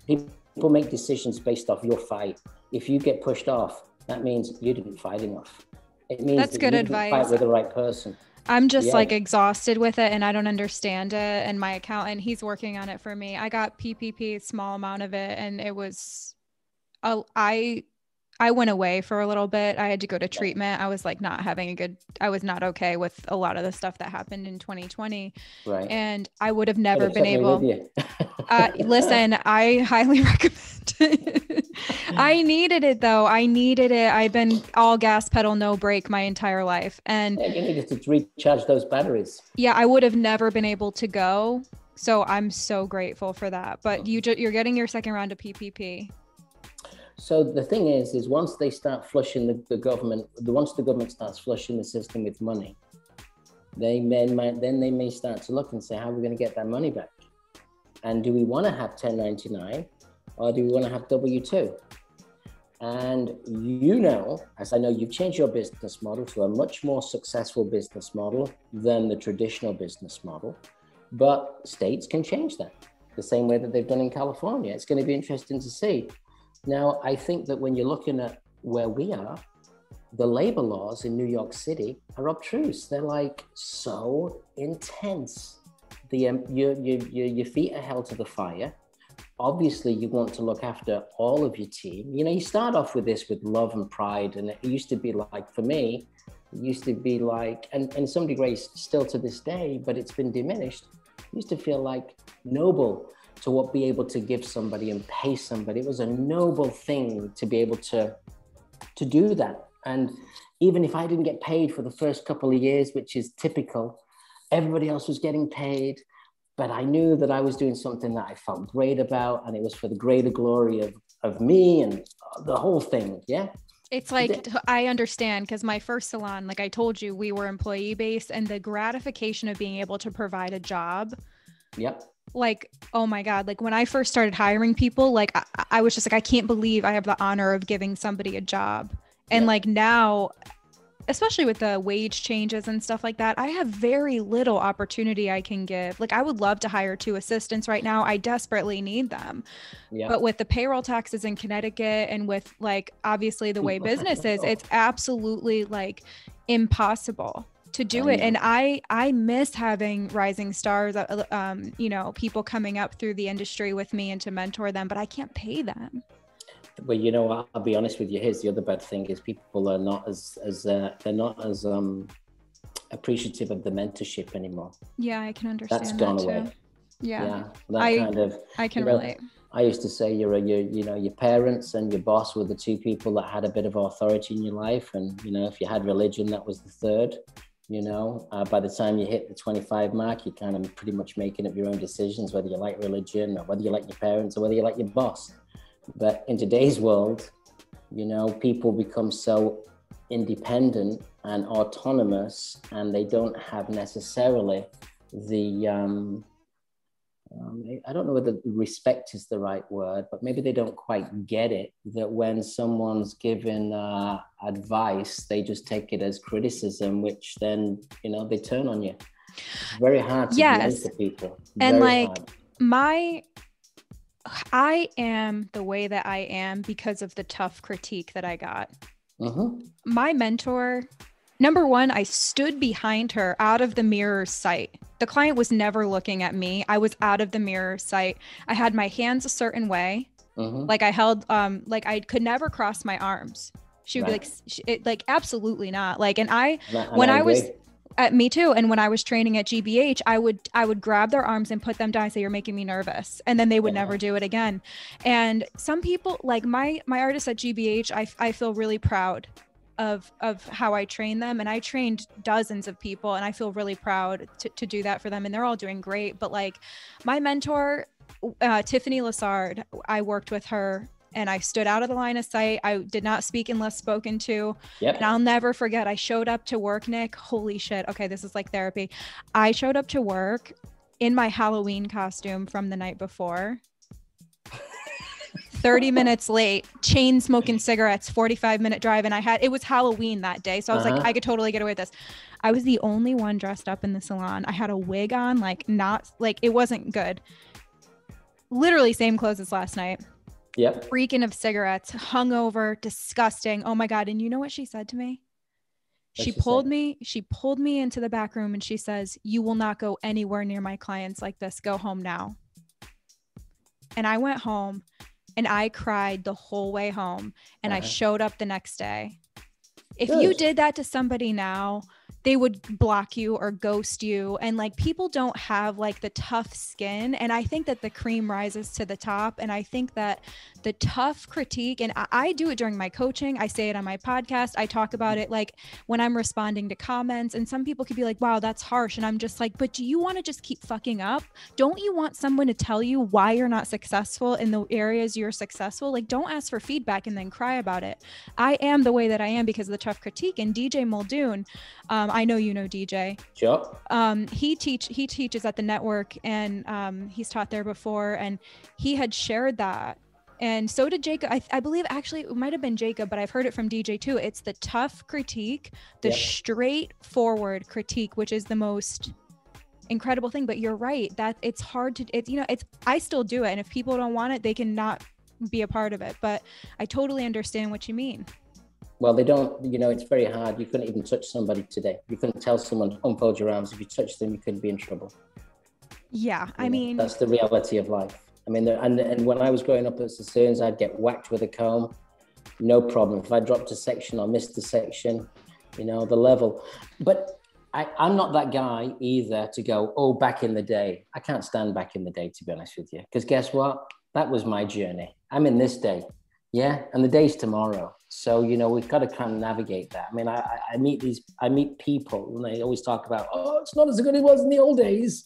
people make decisions based off your fight. If you get pushed off, that means you didn't fight enough. It means that's good advice. Didn't fight with the right person. I'm just exhausted with it and I don't understand it. And my accountant, he's working on it for me. I got PPP, small amount of it. And it was, I went away for a little bit. I had to go to treatment. I was I was not okay with a lot of the stuff that happened in 2020. Right. And I would have never been able. Listen, I highly recommend it. I needed it though. I've been all gas pedal, no brake my entire life. And you needed to recharge those batteries. Yeah, I would have never been able to go. So I'm so grateful for that. But you're getting your second round of PPP. So the thing is once they start flushing once the government starts flushing the system with money, they may start to look and say, how are we going to get that money back? And do we want to have 1099 or do we want to have W-2? And you know, as I know, you've changed your business model to a much more successful business model than the traditional business model. But states can change that the same way that they've done in California. It's going to be interesting to see. Now, I think that when you're looking at where we are, the labor laws in New York City are obtruse. They're like so intense. Your feet are held to the fire. Obviously, you want to look after all of your team. You know, you start off with this with love and pride. And it used to be like, for me, it used to be like, and in some degrees still to this day, but it's been diminished. It used to feel like noble to be able to give somebody and pay somebody. It was a noble thing to be able to do that. And even if I didn't get paid for the first couple of years, which is typical, everybody else was getting paid. But I knew that I was doing something that I felt great about, and it was for the greater glory of me and the whole thing. Yeah. It's like, I understand, because my first salon, like I told you, we were employee based, and the gratification of being able to provide a job. Yep. Like, oh my God, like when I first started hiring people, like I was just like, I can't believe I have the honor of giving somebody a job. And like now, especially with the wage changes and stuff like that, I have very little opportunity I can give. Like I would love to hire 2 assistants right now. I desperately need them. Yeah. But with the payroll taxes in Connecticut and with like, obviously the way business is, it's absolutely like impossible to do it. And I miss having rising stars, you know, people coming up through the industry with me and to mentor them, but I can't pay them. Well, you know, I'll be honest with you. Here's the other bad thing: is people are not as appreciative of the mentorship anymore. Yeah, I can understand. That's gone away. Too. Yeah. I can relate. I used to say your parents and your boss were the 2 people that had a bit of authority in your life, and you know, if you had religion, that was the 3rd. You know, by the time you hit the 25 mark, you're kind of pretty much making up your own decisions, whether you like religion or whether you like your parents or whether you like your boss. But in today's world, you know, people become so independent and autonomous, and they don't have necessarily the, I don't know whether respect is the right word, but maybe they don't quite get it, that when someone's given advice, they just take it as criticism, which then, you know, they turn on you. It's very hard to relate to people. And very like I am the way that I am because of the tough critique that I got. My mentor, number one, I stood behind her out of the mirror's sight. The client was never looking at me. I was out of the mirror's sight. I had my hands a certain way. Like I held, like I could never cross my arms. She would be like, absolutely not. Like, and I was me too. And when I was training at GBH, I would grab their arms and put them down and say, "You're making me nervous." And then they would never do it again. And some people, like my artists at GBH, I feel really proud of how I train them. And I trained dozens of people, and I feel really proud to do that for them. And they're all doing great. But like my mentor, Tiffany Lassard, I worked with her, and I stood out of the line of sight. I did not speak unless spoken to. Yep. And I'll never forget, I showed up to work, Nick. Holy shit. Okay, this is like therapy. I showed up to work in my Halloween costume from the night before. 30 minutes late, chain smoking cigarettes, 45-minute drive. And it was Halloween that day. So I was like, I could totally get away with this. I was the only one dressed up in the salon. I had a wig on, like not like, it wasn't good. Literally same clothes as last night. Yep. Reeking of cigarettes, hungover, disgusting. Oh my God. And you know what she said to me? She pulled me into the back room, and she says, "You will not go anywhere near my clients like this. Go home now." And I went home, and I cried the whole way home, and I showed up the next day. If you did that to somebody now, they would block you or ghost you. And like, people don't have like the tough skin. And I think that the cream rises to the top. And I think that the tough critique, and I do it during my coaching. I say it on my podcast. I talk about it like when I'm responding to comments, and some people could be like, wow, that's harsh. And I'm just like, but do you want to just keep fucking up? Don't you want someone to tell you why you're not successful in the areas you're successful? Like, don't ask for feedback and then cry about it. I am the way that I am because of the tough critique. And DJ Muldoon, I know you know DJ. Sure. He teaches at the network, and he's taught there before, and he had shared that And so did Jacob. I believe actually it might have been Jacob, but I've heard it from DJ too. It's the tough critique, the straightforward critique, which is the most incredible thing. But you're right, that it's hard to, I still do it. And if people don't want it, they can not be a part of it. But I totally understand what you mean. Well, they don't, it's very hard. You couldn't even touch somebody today. You couldn't tell someone, unfold your arms. If you touch them, you could be in trouble. Yeah, I mean, that's the reality of life. I mean, and when I was growing up at Sassoons, I'd get whacked with a comb, no problem. If I dropped a section or missed a section, the level. But I'm not that guy either to go, oh, back in the day. I can't stand back in the day, to be honest with you. Because guess what? That was my journey. I'm in this day. Yeah. And the day's tomorrow. So, we've got to kind of navigate that. I mean, I meet people and they always talk about, oh, it's not as good as it was in the old days.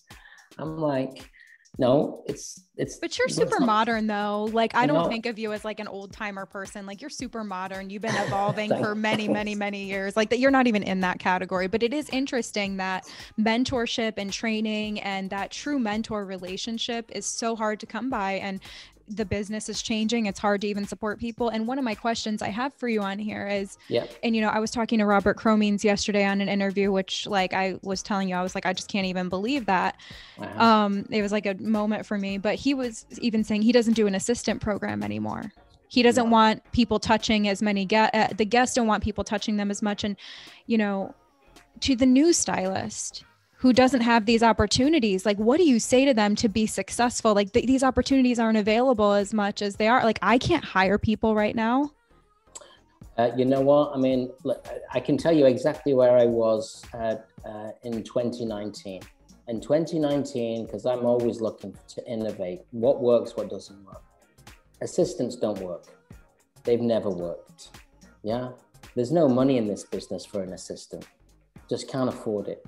I'm like, no, it's. But you're super modern though. Like, I don't think of you as like an old timer person. Like, you're super modern. You've been evolving for many, many, many years. Like that, you're not even in that category. But it is interesting that mentorship and training and that true mentor relationship is so hard to come by. And the business is changing. It's hard to even support people. And one of my questions I have for you on here is, and I was talking to Robert Cromeans yesterday on an interview, which like I was telling you, I was like, I just can't even believe that. It was like a moment for me, but he was even saying he doesn't do an assistant program anymore. He doesn't want people touching as many, the guests don't want people touching them as much. And, to the new stylist who doesn't have these opportunities, like, what do you say to them to be successful? Like these opportunities aren't available as much as they are. Like, I can't hire people right now. You know what? I mean, I can tell you exactly where I was in 2019. In 2019, because I'm always looking to innovate. What works, what doesn't work. Assistants don't work. They've never worked. Yeah. There's no money in this business for an assistant. Just can't afford it.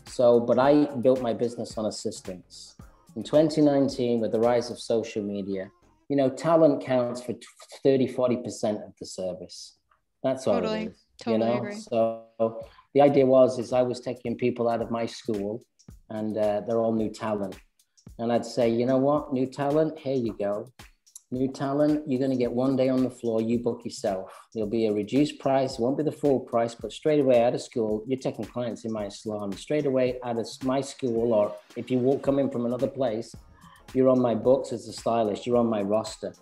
So, but I built my business on assistants. In 2019, with the rise of social media, talent counts for 30, 40% of the service. That's all it is. Totally agree. So the idea is I was taking people out of my school and they're all new talent. And I'd say, you know what, new talent, here you go. New talent, you're going to get one day on the floor, you book yourself. There'll be a reduced price, it won't be the full price, but straight away out of school, you're taking clients in my salon. Straight away out of my school, or if you come in from another place, you're on my books as a stylist, you're on my roster.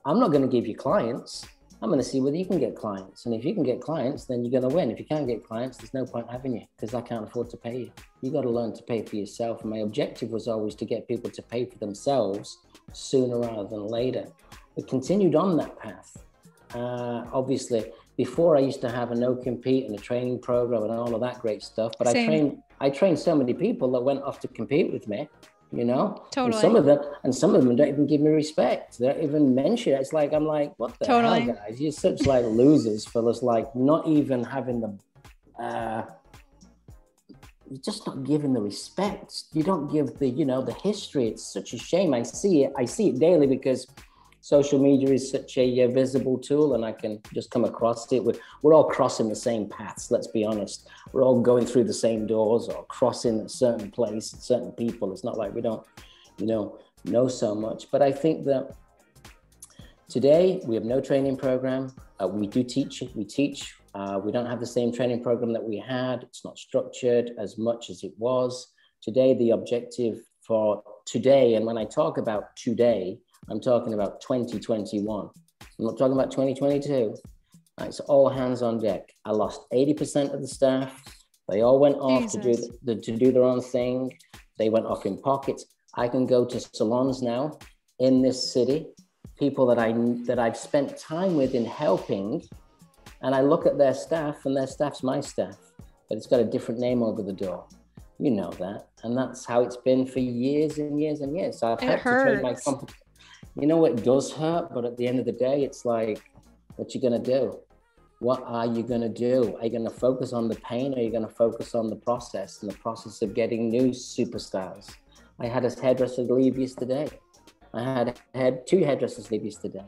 I'm not going to give you clients. I'm going to see whether you can get clients. And if you can get clients, then you're going to win. If you can't get clients, there's no point having you because I can't afford to pay you. You got to learn to pay for yourself. And my objective was always to get people to pay for themselves sooner rather than later. We continued on that path. Obviously, before I used to have a no compete and a training program and all of that great stuff. But I trained so many people that went off to compete with me. Totally. And some of them don't even give me respect. They don't even mention it. It's like, I'm like, what the hell, guys? You're such like losers for us, like not even having you're just not giving the respect. You don't give the history. It's such a shame. I see it daily because social media is such a visible tool and I can just come across it. We're all crossing the same paths, let's be honest. We're all going through the same doors or crossing a certain place, certain people. It's not like we don't, know so much. But I think that today we have no training program. We do teach, we teach. We don't have the same training program that we had. It's not structured as much as it was. Today, the objective for today, and when I talk about today, I'm talking about 2021. I'm not talking about 2022. It's all hands on deck. I lost 80% of the staff. They all went off to do their own thing. They went off in pockets. I can go to salons now in this city, people that I've spent time with in helping, and I look at their staff and their staff's my staff, but it's got a different name over the door. You know that. And that's how it's been for years and years and years. So I've had to train my company. It does hurt, but at the end of the day, it's like, what you gonna do? What are you gonna do? Are you gonna focus on the pain or are you gonna focus on the process and the process of getting new superstars? I had a hairdresser leave yesterday. I had two hairdressers leave yesterday.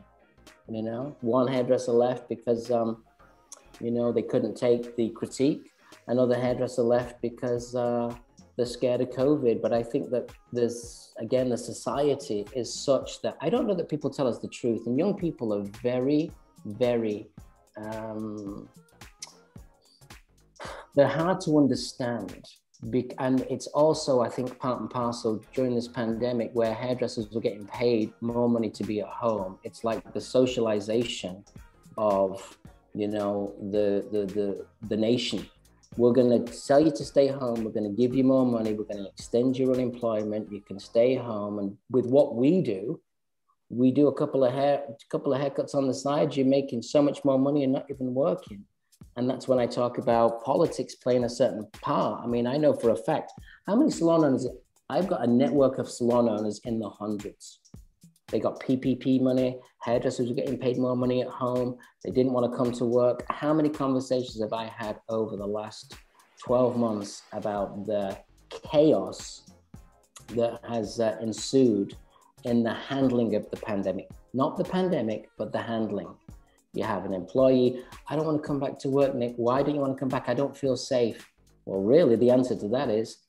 One hairdresser left because, they couldn't take the critique. Another hairdresser left because they're scared of COVID. But I think that there's, again, the society is such that I don't know that people tell us the truth. And young people are very, very, they're hard to understand. And it's also, I think, part and parcel during this pandemic where hairdressers were getting paid more money to be at home. It's like the socialization of, you know, the nation. We're going to tell you to stay home. We're going to give you more money. We're going to extend your unemployment. You can stay home. And with what we do a couple of haircuts on the side. You're making so much more money and not even working. And that's when I talk about politics playing a certain part. I mean, I know for a fact, how many salon owners, I've got a network of salon owners in the hundreds. They got PPP money, hairdressers were getting paid more money at home. They didn't want to come to work. How many conversations have I had over the last 12 months about the chaos that has ensued in the handling of the pandemic? Not the pandemic, but the handling. You have an employee, I don't want to come back to work, Nick. Why don't you want to come back? I don't feel safe. Well, really, the answer to that is,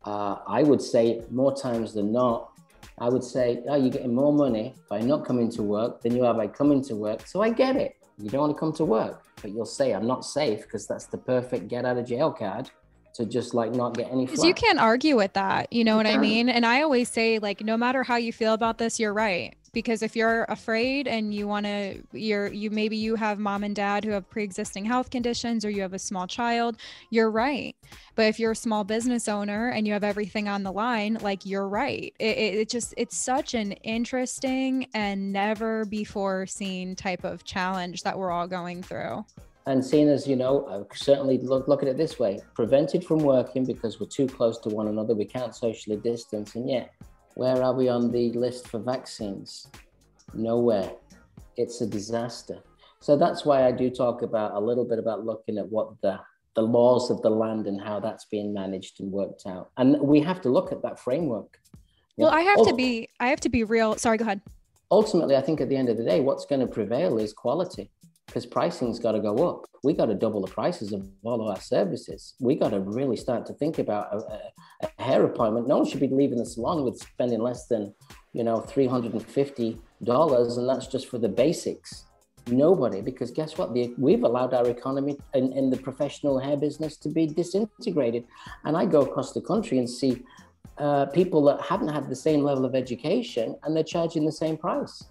I would say more times than not, I would say, oh, you're getting more money by not coming to work than you are by coming to work. So I get it. You don't want to come to work, but you'll say, I'm not safe, because that's the perfect get out of jail card to just like not get any flack. Because you can't argue with that. You know what I mean? And I always say, like, no matter how you feel about this, you're right. Because if you're afraid and you want to, maybe you have mom and dad who have pre-existing health conditions, or you have a small child, you're right. But if you're a small business owner and you have everything on the line, like, you're right. It's such an interesting and never before seen type of challenge that we're all going through. And seen as, you know, certainly look at it this way, prevented from working because we're too close to one another. We can't socially distance. And yet, where are we on the list for vaccines? Nowhere. It's a disaster. So that's why I do talk about a little bit about looking at what the laws of the land and how that's being managed and worked out. And we have to look at that framework. Well, I have to be real. Sorry, go ahead. Ultimately, I think at the end of the day, what's going to prevail is quality, because pricing's got to go up. We got to double the prices of all of our services. We got to really start to think about a hair appointment. No one should be leaving the salon with spending less than, you know, $350, and that's just for the basics. Nobody, because guess what? We've allowed our economy in the professional hair business to be disintegrated. And I go across the country and see people that haven't had the same level of education, and they're charging the same price.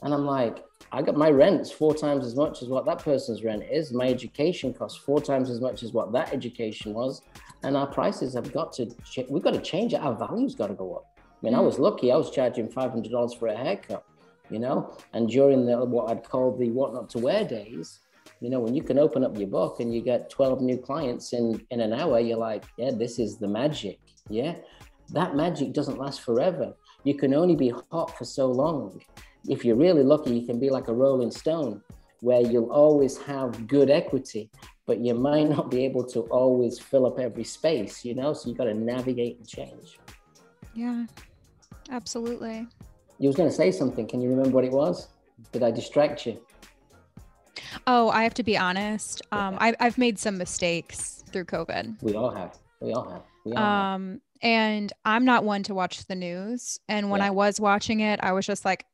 And I'm like, I got my rent's 4 times as much as what that person's rent is. My education costs 4 times as much as what that education was. And our prices have got to, we've got to change it. Our value's got to go up. I mean, I was lucky. I was charging $500 for a haircut, you know, and during what I'd call the what not to wear days, you know, when you can open up your book and you get 12 new clients in an hour, you're like, yeah, this is the magic. Yeah. That magic doesn't last forever. You can only be hot for so long. If you're really lucky, you can be like a rolling stone, where you'll always have good equity, but you might not be able to always fill up every space, you know? So you got to navigate and change. Yeah, absolutely. You was going to say something. Can you remember what it was? Did I distract you? Oh, I have to be honest. I've made some mistakes through COVID. We all have. And I'm not one to watch the news. And when I was watching it, I was just like,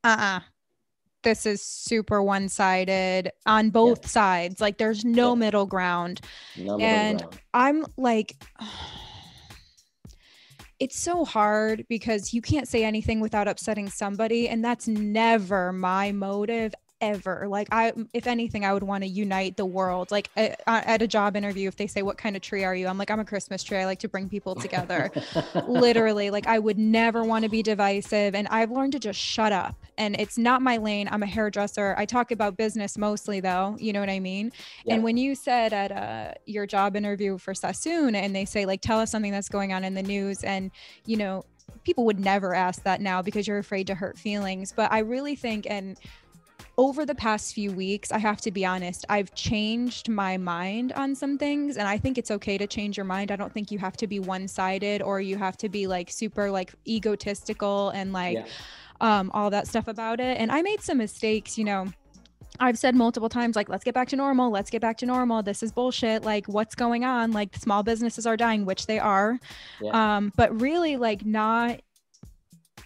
this is super one-sided on both sides. Like, there's no middle ground. I'm like, it's so hard because you can't say anything without upsetting somebody. And that's never my motive ever. Like, if anything, I would want to unite the world. Like at a job interview, if they say, what kind of tree are you? I'm like, I'm a Christmas tree. I like to bring people together. Literally, like, I would never want to be divisive. And I've learned to just shut up. And it's not my lane. I'm a hairdresser. I talk about business mostly, though. You know what I mean? Yeah. And when you said at your job interview for Sassoon, and they say, like, tell us something that's going on in the news, and, you know, people would never ask that now because you're afraid to hurt feelings. But I really think, and over the past few weeks, I have to be honest, I've changed my mind on some things, and I think it's okay to change your mind. I don't think you have to be one-sided, or you have to be like super like egotistical and like all that stuff about it. And I made some mistakes, you know. I've said multiple times, like, let's get back to normal. Let's get back to normal. This is bullshit. Like, what's going on? Like, small businesses are dying, which they are. Yeah. But really, like, not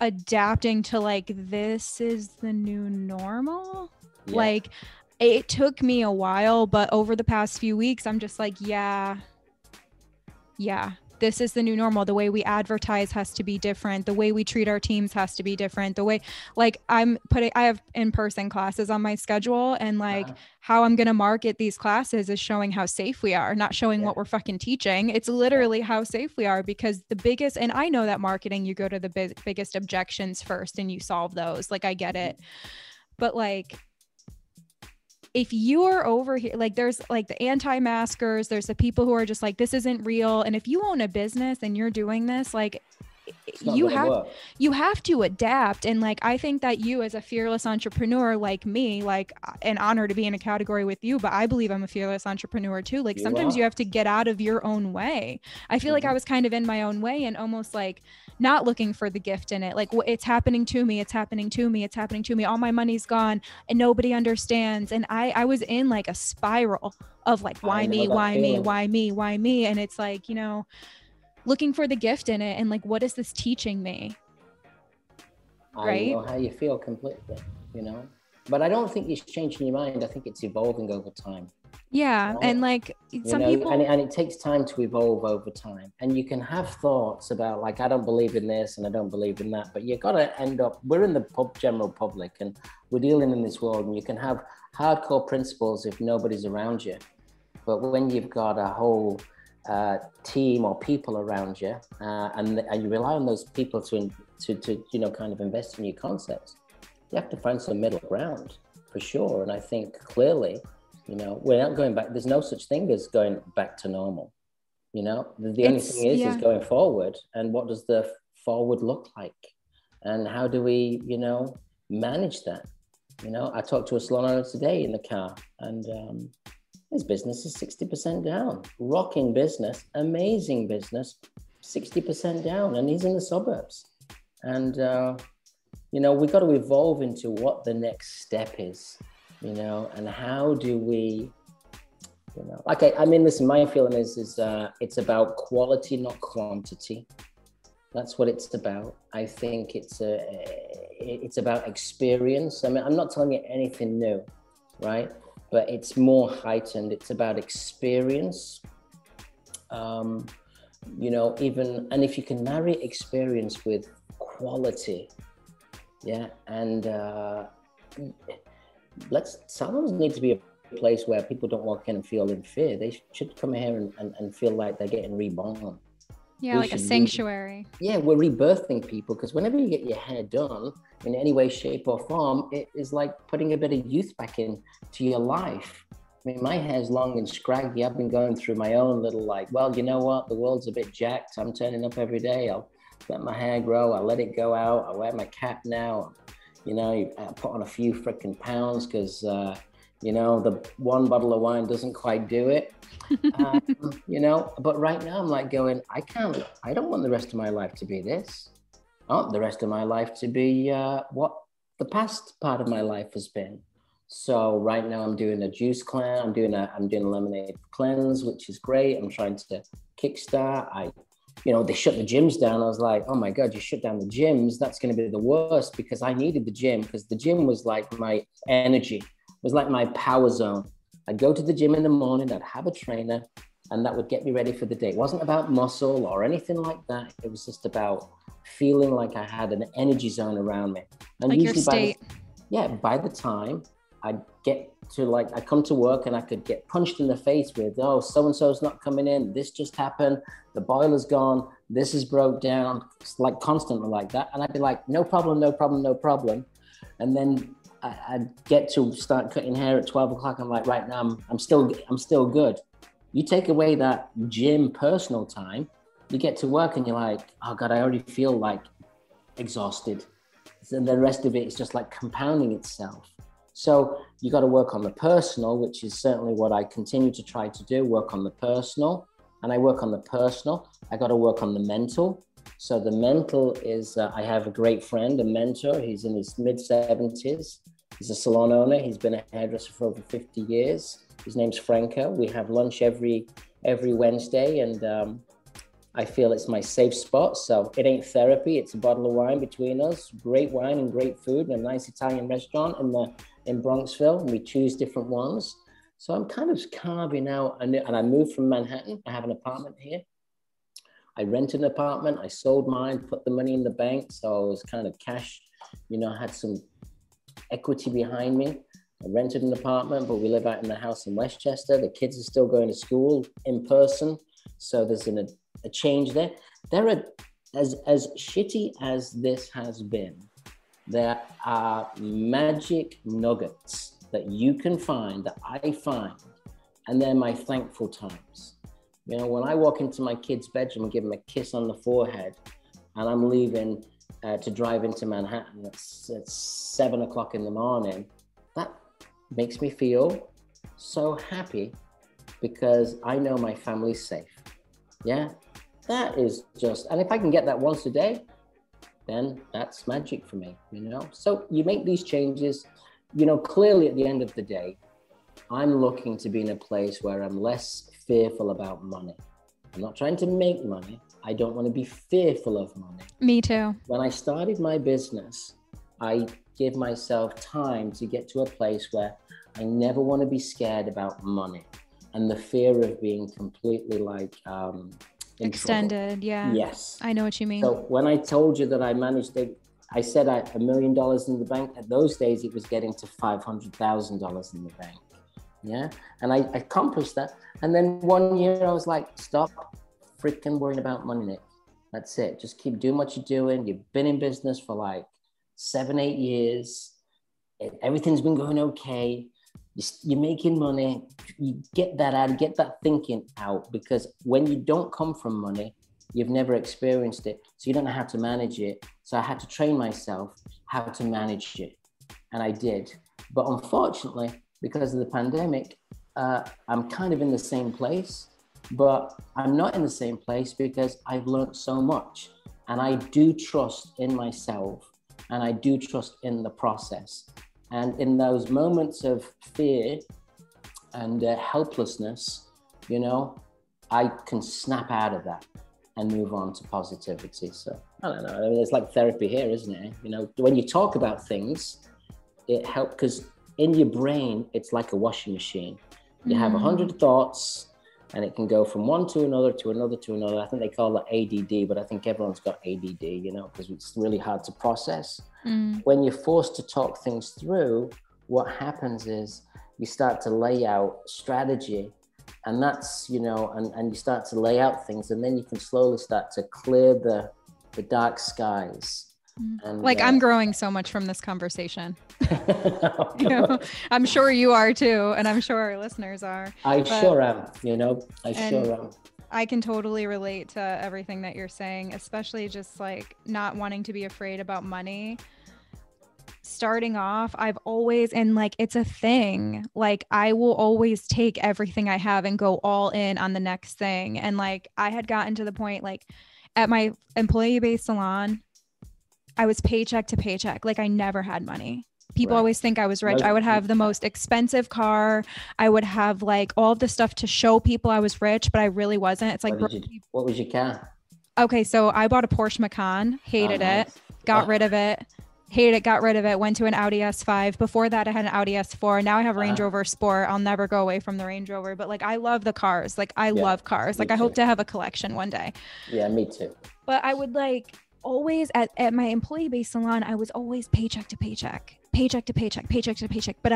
adapting to, like, this is the new normal. Yeah. Like, it took me a while, but over the past few weeks, I'm just like, yeah, this is the new normal. The way we advertise has to be different. The way we treat our teams has to be different. The way, like, I have in-person classes on my schedule, and like how I'm going to market these classes is showing how safe we are, not showing what we're fucking teaching. It's literally how safe we are, because the biggest, and I know that marketing, you go to the biggest objections first and you solve those. Like, I get it. But like, if you are over here, like, there's like the anti-maskers, there's the people who are just like, this isn't real. And if you own a business and you're doing this, like, you have to adapt. And like, I think that you, as a fearless entrepreneur like me, like, an honor to be in a category with you, but I believe I'm a fearless entrepreneur too. Like, sometimes you have to get out of your own way. I feel like I was kind of in my own way and almost like not looking for the gift in it. Like, it's happening to me. It's happening to me. It's happening to me. All my money's gone and nobody understands. And I was in like a spiral of like, why me? And it's like, you know, looking for the gift in it and like, what is this teaching me? Right? I know how you feel completely, you know, but I don't think it's changing your mind. I think it's evolving over time. Yeah. You know? And like some people, and it takes time to evolve over time, and you can have thoughts about like, I don't believe in this and I don't believe in that, but you got to end up, we're in the general public and we're dealing in this world, and you can have hardcore principles if nobody's around you. But when you've got a whole team or people around you, and you rely on those people to you know, kind of invest in your concepts, you have to find some middle ground for sure. And I think clearly, you know, we're not going back. There's no such thing as going back to normal. You know, the only thing is going forward. And what does the forward look like? And how do we, you know, manage that? You know, I talked to a salon owner today in the car, and his business is 60% down. Rocking business, amazing business, 60% down, and he's in the suburbs. And you know, we've got to evolve into what the next step is. You know, and how do we, you know, like, I mean, listen, my feeling is it's about quality, not quantity. That's what it's about. I think it's about experience. I mean, I'm not telling you anything new, right? But it's more heightened. It's about experience. You know, even, and if you can marry experience with quality, yeah, and salons need to be a place where people don't walk in and feel in fear. They should come here and feel like they're getting reborn. Yeah, like a sanctuary. We're rebirthing people, because whenever you get your hair done in any way, shape or form, it is like putting a bit of youth back into your life. I mean, my hair's long and scraggy. I've been going through my own little like, well, you know what? The world's a bit jacked. I'm turning up every day. I'll let my hair grow. I'll let it go out. I wear my cap now. You know, I put on a few freaking pounds because, you know, the one bottle of wine doesn't quite do it. You know, but right now I'm like going, I don't want the rest of my life to be this. I want the rest of my life to be what the past part of my life has been. So right now I'm doing a juice cleanse. I'm doing a lemonade cleanse, which is great. I'm trying to kickstart. You know, they shut the gyms down. I was like, oh my God, you shut down the gyms. That's going to be the worst, because I needed the gym, because the gym was like my energy. It was like my power zone. I'd go to the gym in the morning, I'd have a trainer, and that would get me ready for the day. It wasn't about muscle or anything like that. It was just about feeling like I had an energy zone around me. And like your state. By the time I'd get to, like, I come to work and I could get punched in the face with, oh, so-and-so's not coming in. This just happened. The boiler's gone. This is broke down. It's like constantly like that. And I'd be like, no problem, no problem, no problem. And then I'd get to start cutting hair at 12 o'clock. I'm like, right now, I'm still good. You take away that gym personal time, you get to work and you're like, oh God, I already feel like exhausted. And the rest of it is just like compounding itself. So you got to work on the personal, which is certainly what I continue to try to do, work on the personal. And I work on the personal. I got to work on the mental. So the mental is, I have a great friend, a mentor. He's in his mid-70s. He's a salon owner. He's been a hairdresser for over 50 years. His name's Franco. We have lunch every Wednesday, and I feel it's my safe spot. So it ain't therapy. It's a bottle of wine between us. Great wine and great food, and a nice Italian restaurant in Bronxville. And we choose different ones. So I'm kind of carving out, and I moved from Manhattan. I have an apartment here. I rented an apartment. I sold mine, put the money in the bank. So I was kind of cash, I had some equity behind me. I rented an apartment, but we live out in the house in Westchester. The kids are still going to school in person. So there's a change there. There are, as shitty as this has been, there are magic nuggets that you can find, that I find, and they're my thankful times. When I walk into my kid's bedroom and give them a kiss on the forehead, and I'm leaving to drive into Manhattan at 7 o'clock in the morning, that makes me feel so happy because I know my family's safe. Yeah, that is just, and if I can get that once a day, then that's magic for me, So you make these changes, clearly at the end of the day, I'm looking to be in a place where I'm less fearful about money. I'm not trying to make money. I don't want to be fearful of money. Me too. When I started my business, I give myself time to get to a place where I never want to be scared about money and the fear of being completely extended. Yeah. Yes. I know what you mean. So when I told you that I said $1 million in the bank, at those days, it was getting to $500,000 in the bank. Yeah. And I accomplished that. And then one year I was like, stop freaking worrying about money, Nick. That's it. Just keep doing what you're doing. You've been in business for like 7-8 years. Everything's been going okay. You're making money. You get that out, get that thinking out, because when you don't come from money, you've never experienced it. So you don't know how to manage it. So I had to train myself how to manage it. And I did. But unfortunately, because of the pandemic, I'm kind of in the same place, but I'm not in the same place because I've learned so much. And I do trust in myself, and I do trust in the process. And in those moments of fear and helplessness, I can snap out of that and move on to positivity. So I don't know. I mean, it's like therapy here, isn't it? When you talk about things, it helps, because in your brain, it's like a washing machine. You have 100 thoughts, and it can go from one to another, to another, to another. I think they call it ADD, but I think everyone's got ADD, because it's really hard to process. When you're forced to talk things through, what happens is you start to lay out strategy, and that's, and you start to lay out things, and then you can slowly start to clear the dark skies. And, I'm growing so much from this conversation. I'm sure you are too, and I'm sure our listeners are. I sure am. Sure am. I can totally relate to everything that you're saying, especially just like not wanting to be afraid about money. Starting off, I've always, and like it's a thing, like I will always take everything I have and go all in on the next thing. And like I had gotten to the point, like at my employee-based salon, I was paycheck to paycheck. Like I never had money. People always think I was rich. I would have the most expensive car. I would have like all of the stuff to show people I was rich, but I really wasn't. It's like, what was your car? Okay. So I bought a Porsche Macan, hated it, got rid of it, hated it, got rid of it, went to an Audi S5. Before that, I had an Audi S4. Now I have a Range Rover Sport. I'll never go away from the Range Rover, but like, I love the cars. Like I love cars. Like I hope to have a collection one day. Yeah, me too. But I would like always at my employee-based salon, I was always paycheck to paycheck. But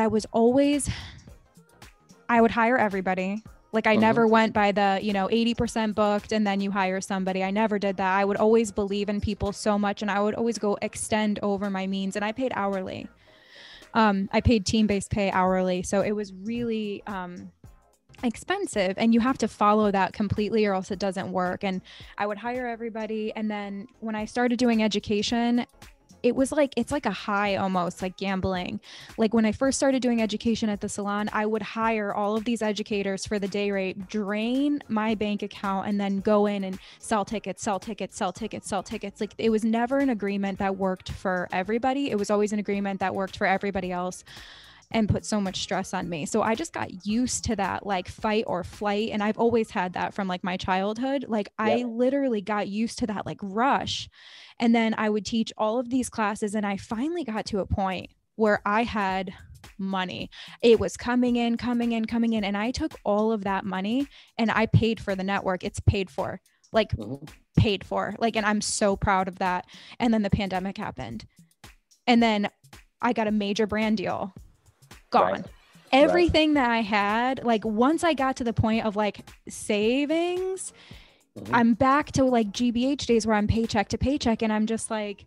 I would hire everybody. Like I never went by the, 80% booked and then you hire somebody. I never did that. I would always believe in people so much, and I would always go extend over my means. And I paid hourly. I paid team-based pay hourly. So it was really expensive, and you have to follow that completely or else it doesn't work. And I would hire everybody. And then when I started doing education, it was like, it's like a high almost, like gambling. Like when I first started doing education at the salon, I would hire all of these educators for the day rate, drain my bank account, and then go in and sell tickets, sell tickets, sell tickets, sell tickets. Like it was never an agreement that worked for everybody. It was always an agreement that worked for everybody else, and put so much stress on me. So I just got used to that, like fight or flight. And I've always had that from like my childhood. Like I literally got used to that like rush. And then I would teach all of these classes. And I finally got to a point where I had money. It was coming in, coming in, coming in. And I took all of that money and I paid for the network. It's paid for, like paid for, like, and I'm so proud of that. And then the pandemic happened. And then I got a major brand deal. Gone. Right. Everything that I had, like once I got to the point of like savings, I'm back to like GBH days where I'm paycheck to paycheck. And I'm just like,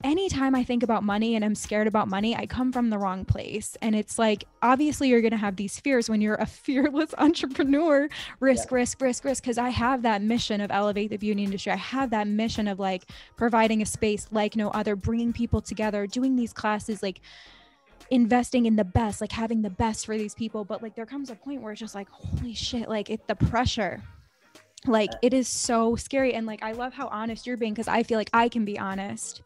anytime I think about money and I'm scared about money, I come from the wrong place. And it's like, obviously you're going to have these fears when you're a fearless entrepreneur, risk. Cause I have that mission of elevate the beauty industry. I have that mission of like providing a space like no other, bringing people together, doing these classes, like investing in the best, like having the best for these people. But like there comes a point where it's just like, holy shit, like the pressure, like it is so scary. And like I love how honest you're being, because I feel like I can be honest.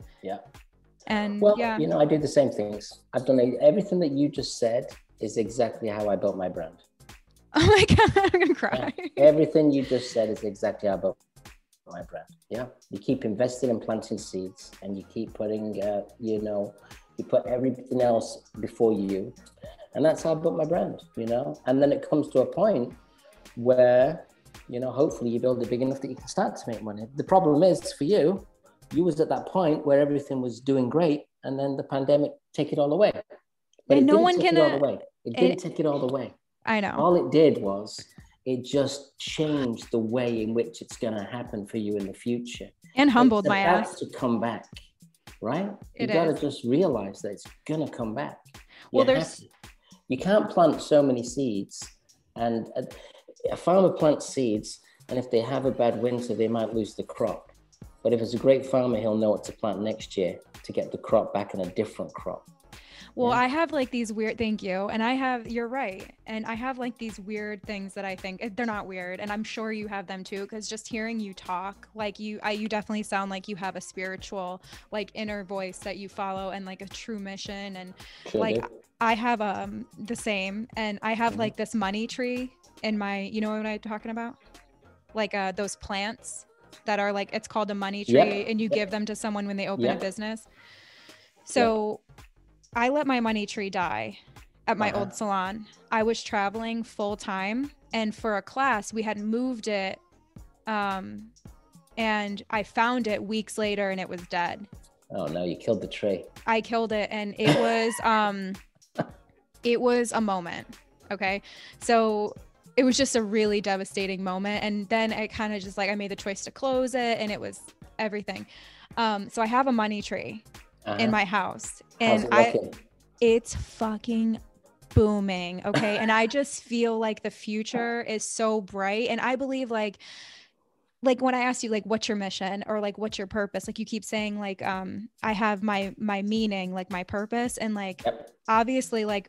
And I do the same things. I've done everything that you just said is exactly how I built my brand. Oh my God, I'm gonna cry. Everything you just said is exactly how I built my brand. You keep investing and planting seeds, and you keep putting you put everything else before you. And that's how I built my brand, and then it comes to a point where, hopefully you build it big enough that you can start to make money. The problem is for you was at that point where everything was doing great, and then the pandemic take it all away. But and it didn't take it all the way. It didn't take it all the way. I know. All it did was it just changed the way in which it's going to happen for you in the future. And humbled my ass. To come back. Right? You got to just realize that it's going to come back. Well, you can't plant so many seeds, and a farmer plants seeds, and if they have a bad winter, they might lose the crop. But if it's a great farmer, he'll know what to plant next year to get the crop back in a different crop. Well, I have like these weird, thank you. And you're right. And I have like these weird things that I think they're not weird. And I'm sure you have them too. Cause just hearing you talk, like you definitely sound like you have a spiritual, like inner voice that you follow, and like a true mission. And I have the same, and I have like this money tree in my, you know what I'm talking about? Like those plants that are like, it's called a money tree, and you give them to someone when they open a business. So I let my money tree die at my old salon. I was traveling full time, and for a class we had moved it, and I found it weeks later and it was dead. Oh no, you killed the tree. I killed it, and it was it was a moment. Okay. So it was just a really devastating moment. And then it kind of just like, I made the choice to close it, and it was everything. So I have a money tree in my house, and it's fucking booming. Okay. And I just feel like the future is so bright. And I believe like when I asked you, like, what's your mission, or like, what's your purpose? Like you keep saying like, I have my meaning, like my purpose. And like, obviously like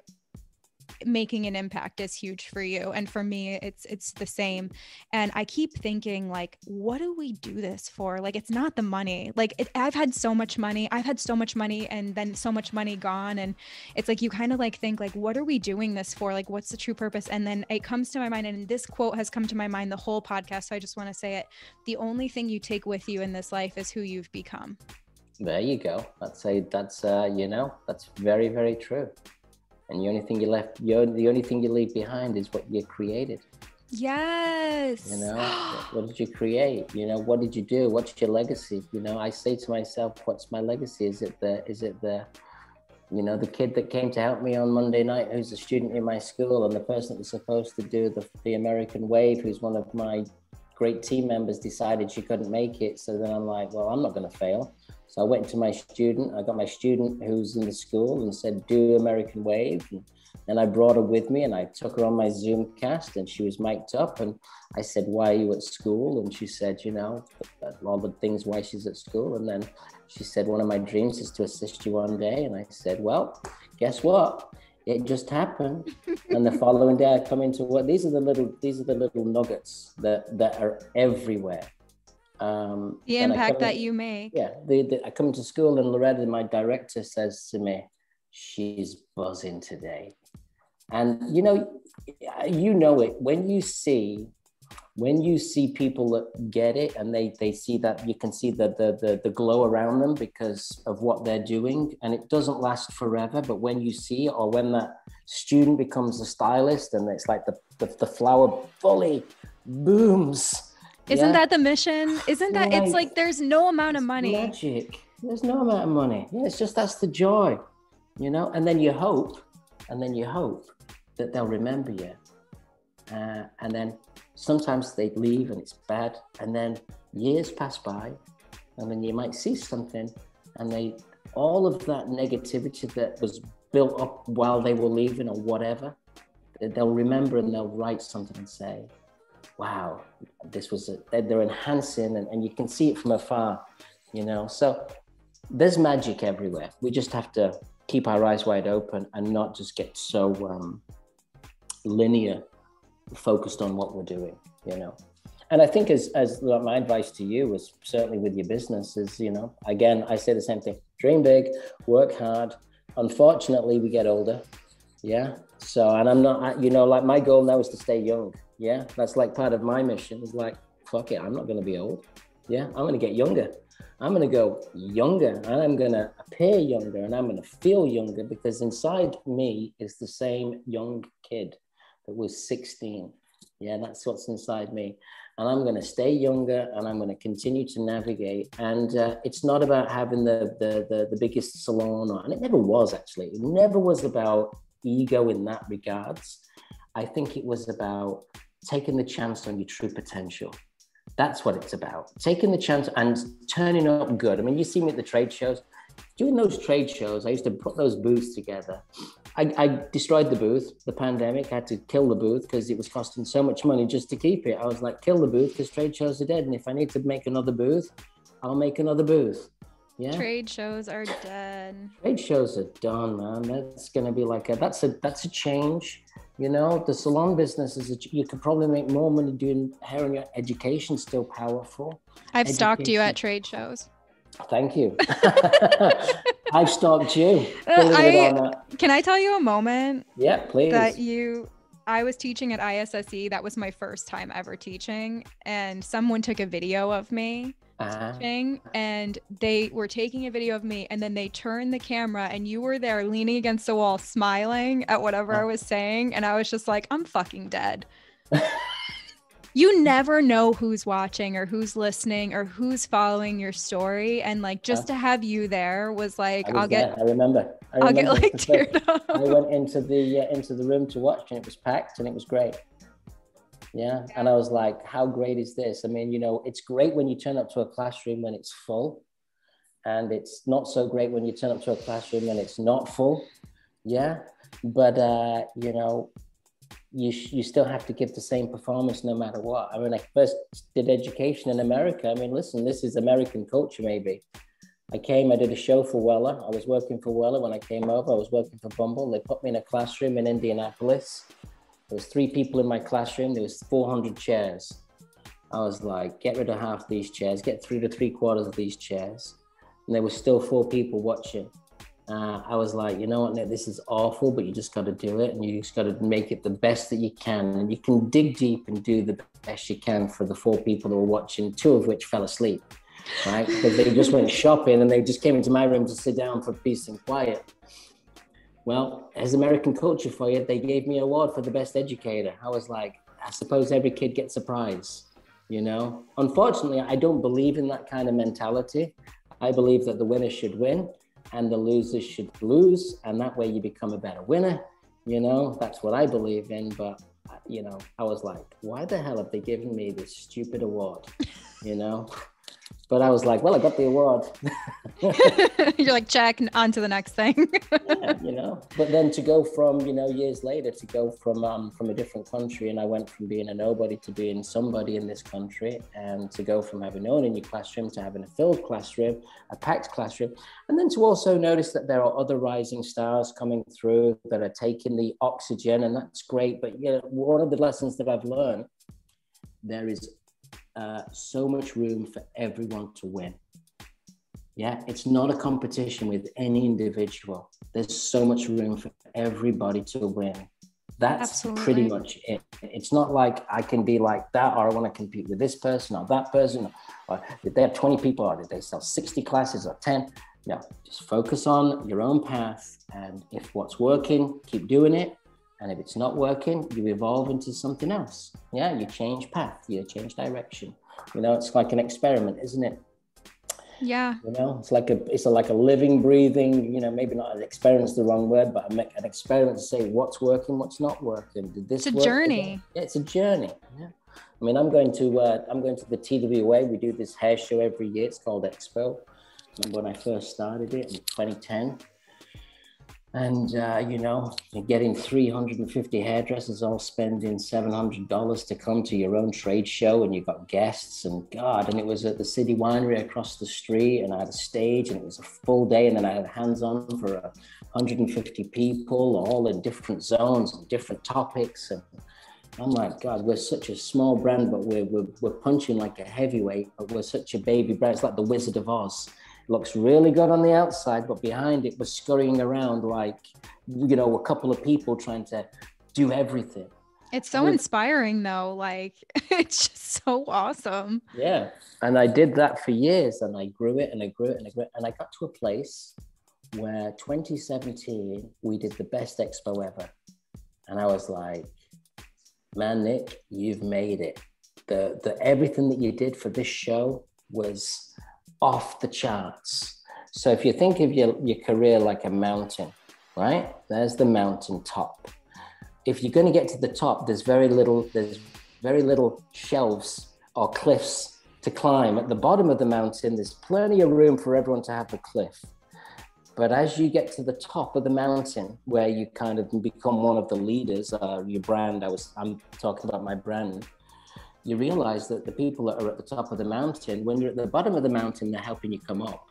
making an impact is huge for you. And for me, it's the same. And I keep thinking like, what do we do this for? Like, it's not the money. Like I've had so much money and then so much money gone. And it's like, you kind of like think like, what are we doing this for? Like, what's the true purpose? And then it comes to my mind, and this quote has come to my mind the whole podcast. So I just want to say it. The only thing you take with you in this life is who you've become. There you go. That's very, very true. And the only thing the only thing you leave behind is what you created. Yes. What did you create? What did you do? What's your legacy? I say to myself, what's my legacy? Is it the the kid that came to help me on Monday night, who's a student in my school, and the person that was supposed to do the American Wave, who's one of my great team members, decided she couldn't make it. So then I'm like, well, I'm not going to fail. So I went to my student. I got my student who's in the school and said, do American Wave. And And I brought her with me and I took her on my Zoom cast and she was mic'd up. And I said, why are you at school? And she said, you know, all the things why she's at school. And then she said, one of my dreams is to assist you one day. And I said, well, guess what? It just happened. And the following day I come into work. These are the little nuggets that are everywhere. The impact that you make. Yeah. I come into school and Loretta, my director, says to me, she's buzzing today. And you know it when you see people that get it and they see that, you can see the glow around them because of what they're doing, and it doesn't last forever. But when you see it, or when that student becomes a stylist and it's like the flower fully booms. Isn't that the mission? Isn't that, it's like there's no amount of money. Magic. There's no amount of money. Yeah, it's just, that's the joy, you know. And then you hope that they'll remember you. And then sometimes they leave and it's bad. And then years pass by and then you might see something and all of that negativity that was built up while they were leaving or whatever, they'll remember and they'll write something and say, wow, they're enhancing, and you can see it from afar, you know. So there's magic everywhere. We just have to keep our eyes wide open and not just get so linear focused on what we're doing, you know. And I think as my advice to you is, certainly with your business, is, you know, again, I say the same thing: dream big, work hard. Unfortunately, we get older. Yeah. So, and I'm not, you know, like my goal now is to stay young. Yeah. That's like part of my mission is like, fuck it, I'm not going to be old. Yeah. I'm going to get younger. I'm going to go younger, and I'm going to appear younger, and I'm going to feel younger, because inside me is the same young kid that was 16. Yeah. That's what's inside me. And I'm going to stay younger, and I'm going to continue to navigate. And it's not about having the biggest salon, and it never was, actually. It never was about ego in that regards. I think it was about taking the chance on your true potential. That's what it's about. Taking the chance and turning up good. I mean, you see me at the trade shows. During those trade shows, I used to put those booths together. I destroyed the booth, the pandemic. I had to kill the booth because it was costing so much money just to keep it. I was like, kill the booth because trade shows are dead. And if I need to make another booth, I'll make another booth. Yeah. Trade shows are dead. Trade shows are done, man. That's going to be like that's a change. You know, the salon business you could probably make more money doing hair, and your education's still powerful. I've stalked you at trade shows. Thank you. I've stalked you. Can I tell you a moment? Yeah, please. I was teaching at ISSE. That was my first time ever teaching. And someone took a video of me teaching, and they were taking a video of me, and then they turned the camera, and you were there leaning against the wall, smiling at whatever I was saying. And I was just like, I'm fucking dead. You never know who's watching or who's listening or who's following your story. And like, just to have you there was like, I remember I'll get like teared up. I went into the room to watch, and it was packed, and it was great. Yeah. And I was like, how great is this? I mean, you know, it's great when you turn up to a classroom when it's full, and it's not so great when you turn up to a classroom when it's not full. Yeah. But, you know, you still have to give the same performance no matter what. I mean, I first did education in America. I mean, listen, this is American culture, maybe. I did a show for Weller. I was working for Weller when I came over. I was working for Bumble. They put me in a classroom in Indianapolis. There was 3 people in my classroom. There was 400 chairs. I was like, get rid of half these chairs, get 3 to 3/4 of these chairs. And there were still 4 people watching. I was like, you know what, Nick, this is awful, but you just got to do it, and you just got to make it the best that you can. And you can dig deep and do the best you can for the 4 people that were watching, 2 of which fell asleep, right? Because they just went shopping, and they just came into my room to sit down for peace and quiet. Well, as American culture for you, they gave me an award for the best educator. I was like, I suppose every kid gets a prize, you know? Unfortunately, I don't believe in that kind of mentality. I believe that the winners should win and the losers should lose, and that way you become a better winner. You know, that's what I believe in. But, you know, I was like, why the hell have they given me this stupid award? You know, But I was like, well, I got the award. You're like, check, on to the next thing. Yeah, but then to go from, years later to go from a different country, and I went from being a nobody to being somebody in this country, and to go from having no one in your classroom to having a filled classroom, a packed classroom, and then to also notice that there are other rising stars coming through that are taking the oxygen, and that's great. But one of the lessons that I've learned, there is so much room for everyone to win. Yeah, it's not a competition with any individual. There's so much room for everybody to win. That's Absolutely. Pretty much it. It's not like I can be like that, or I want to compete with this person or that person, or did they have 20 people, or did they sell 60 classes or 10? No, just focus on your own path. And if what's working, keep doing it. And if it's not working, you evolve into something else. Yeah, you change path, you change direction. It's like an experiment, isn't it? Yeah. It's like a living, breathing, maybe not an experiment is the wrong word, but an experiment to say what's working, what's not working. Did this work? It's a journey. Yeah, it's a journey. Yeah. I mean, I'm going to the TWA. We do this hair show every year. It's called Expo. Remember when I first started it in 2010? And, you're getting 350 hairdressers all spending $700 to come to your own trade show, and you've got guests, and it was at the City Winery across the street, and I had a stage, and it was a full day, and then I had hands-on for 150 people, all in different zones and different topics. And I'm like, God, we're such a small brand, but we're punching like a heavyweight, but we're such a baby brand. It's like the Wizard of Oz. Looks really good on the outside, but behind it was scurrying around like, a couple of people trying to do everything. It's so inspiring though. Like, it's just so awesome. Yeah. And I did that for years, and I grew it and I grew it and I grew it. And I got to a place where 2017, we did the best expo ever. And I was like, man, Nick, you've made it. The everything that you did for this show was off the charts. So if you think of your career like a mountain, right? There's the mountain top. If you're going to get to the top, there's very little shelves or cliffs to climb. At the bottom of the mountain, there's plenty of room for everyone to have a cliff. But as you get to the top of the mountain, where you kind of become one of the leaders, your brand, I'm talking about my brand, you realize that the people that are at the top of the mountain, when you're at the bottom of the mountain, they're helping you come up.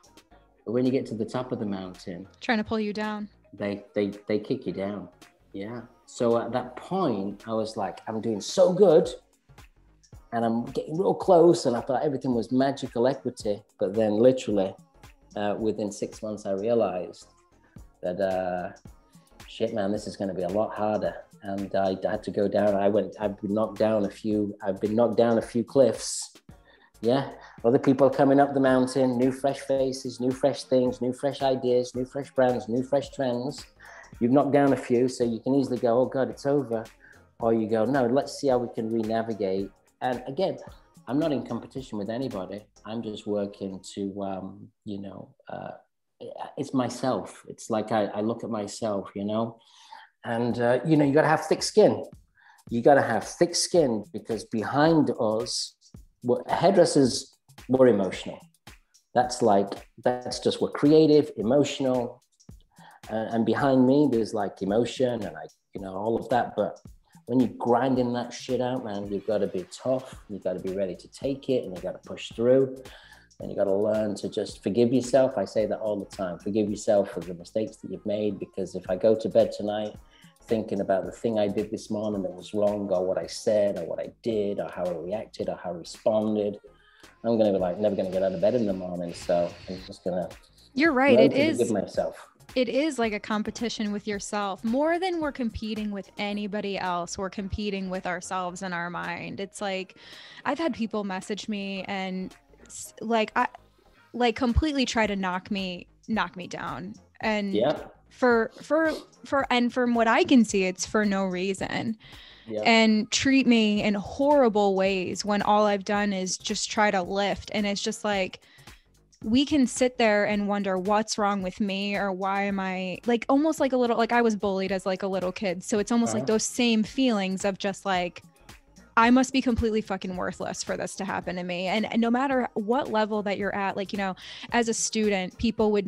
But when you get to the top of the mountain, trying to pull you down, they kick you down. Yeah. So at that point, I was like, I'm doing so good, and I'm getting real close, and I thought everything was magical equity. But then literally within 6 months, I realized that, shit, man, this is going to be a lot harder. And I had to go down. I've been knocked down a few cliffs. Yeah. Other people coming up the mountain, new fresh faces, new fresh things, new fresh ideas, new fresh brands, new fresh trends. You've knocked down a few, so you can easily go, oh God, it's over. Or you go, no, let's see how we can re-navigate. And again, I'm not in competition with anybody. I'm just working to, it's myself. It's like I look at myself, And, you got to have thick skin. You got to have thick skin, because behind us, hairdressers, we're emotional. That's just, we're creative, emotional. And behind me, there's like emotion and all of that. But when you're grinding that shit out, man, you've got to be tough. You've got to be ready to take it, and you got to push through. And you got to learn to just forgive yourself. I say that all the time. Forgive yourself for the mistakes that you've made, because if I go to bed tonight thinking about the thing I did this morning that was wrong, or what I said, or what I did, or how I reacted, or how I responded, I'm going to be like, never going to get out of bed in the morning. So I'm just going to. You're right. It is. Forgive myself. It is like a competition with yourself. More than we're competing with anybody else, we're competing with ourselves in our mind. It's like, I've had people message me and completely try to knock me down. And yeah. And from what I can see, it's for no reason. Yeah. And treat me in horrible ways when all I've done is just try to lift. And it's just like, we can sit there and wonder what's wrong with me, or why am I like, almost like a little, like I was bullied as like a little kid. So it's almost like those same feelings of just like, I must be completely fucking worthless for this to happen to me. And no matter what level that you're at, like, you know, as a student, people would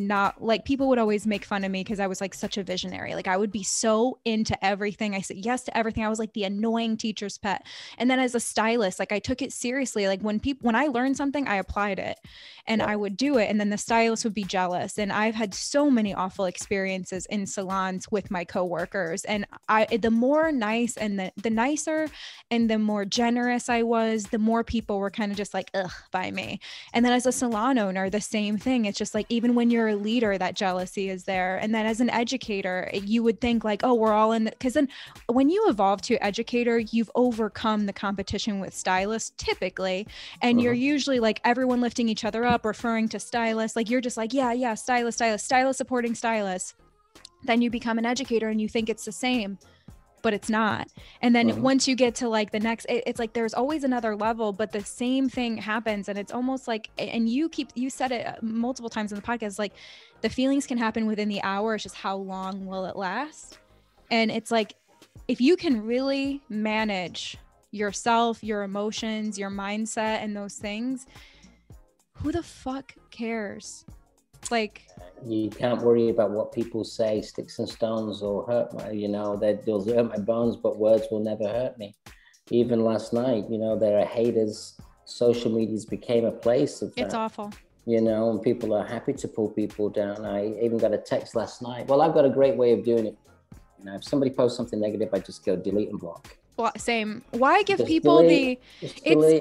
always make fun of me because I was like such a visionary. Like I would be so into everything. I said yes to everything. I was like the annoying teacher's pet. And then as a stylist, like I took it seriously. Like when I learned something, I applied it and I would do it. And then the stylist would be jealous. And I've had so many awful experiences in salons with my coworkers. And the more nice and the nicer and the more generous I was, the more people were kind of just like, ugh, by me. And then as a salon owner, the same thing. It's just like, even when you're a leader, that jealousy is there. And then as an educator, you would think like, oh, we're all in, because then when you evolve to educator, you've overcome the competition with stylists typically. And you're usually like everyone lifting each other up, referring to stylists. Like you're just like, yeah, stylist supporting stylist. Then you become an educator and you think it's the same, but it's not. And then once you get to like the next, it's like there's always another level, but the same thing happens. And it's almost like, and you said it multiple times in the podcast, like the feelings can happen within the hour. It's just how long will it last? And it's like, if you can really manage yourself, your emotions, your mindset, and those things, who the fuck cares? Like, you can't worry about what people say. Sticks and stones will hurt my, they'll hurt my bones, but words will never hurt me. Even last night, there are haters. Social media's became a place of that. It's awful. And people are happy to pull people down. I even got a text last night. Well, I've got a great way of doing it. If somebody posts something negative, I just go delete and block. Well, same. Why give just people delete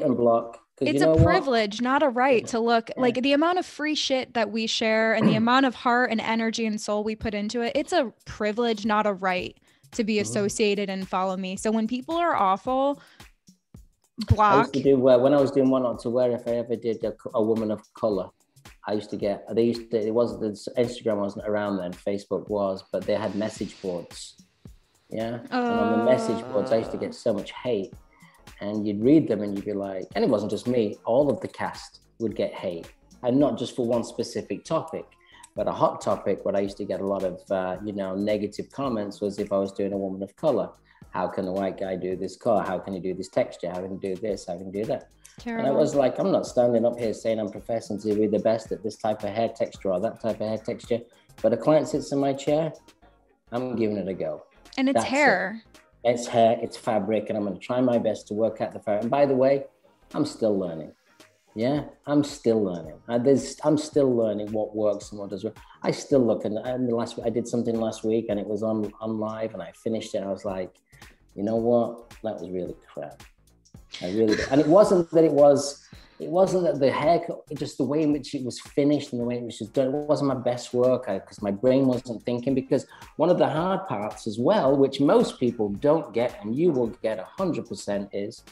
and block. It's a privilege, not a right to look like the amount of free shit that we share and the amount of heart and energy and soul we put into it. It's a privilege, not a right to be associated and follow me. So when people are awful, block. I used to do when I was doing one on to wear, if I ever did a woman of color, I used to get, Instagram wasn't around then, Facebook was, but they had message boards. Yeah. And on the message boards, I used to get so much hate. And you'd read them and you'd be like, and it wasn't just me, all of the cast would get hate. And not just for one specific topic, but a hot topic. What I used to get a lot of, negative comments was if I was doing a woman of color. How can a white guy do this color? How can he do this texture? How can he do this? How can he do that? Terrible. And I was like, I'm not standing up here saying I'm professing to be the best at this type of hair texture or that type of hair texture. But a client sits in my chair, I'm giving it a go. And it's hair. It's hair, it's fabric, and I'm going to try my best to work out the fabric. And by the way, I'm still learning. Yeah, I'm still learning. I'm still learning what works and what doesn't work. I still look, and I did something last week, and it was on live, and I finished it. And I was like, you know what? That was really crap. I really did. And it wasn't that the haircut, just the way in which it was finished and the way it was just done, it wasn't my best work because my brain wasn't thinking. Because one of the hard parts as well, which most people don't get and you will get 100%, is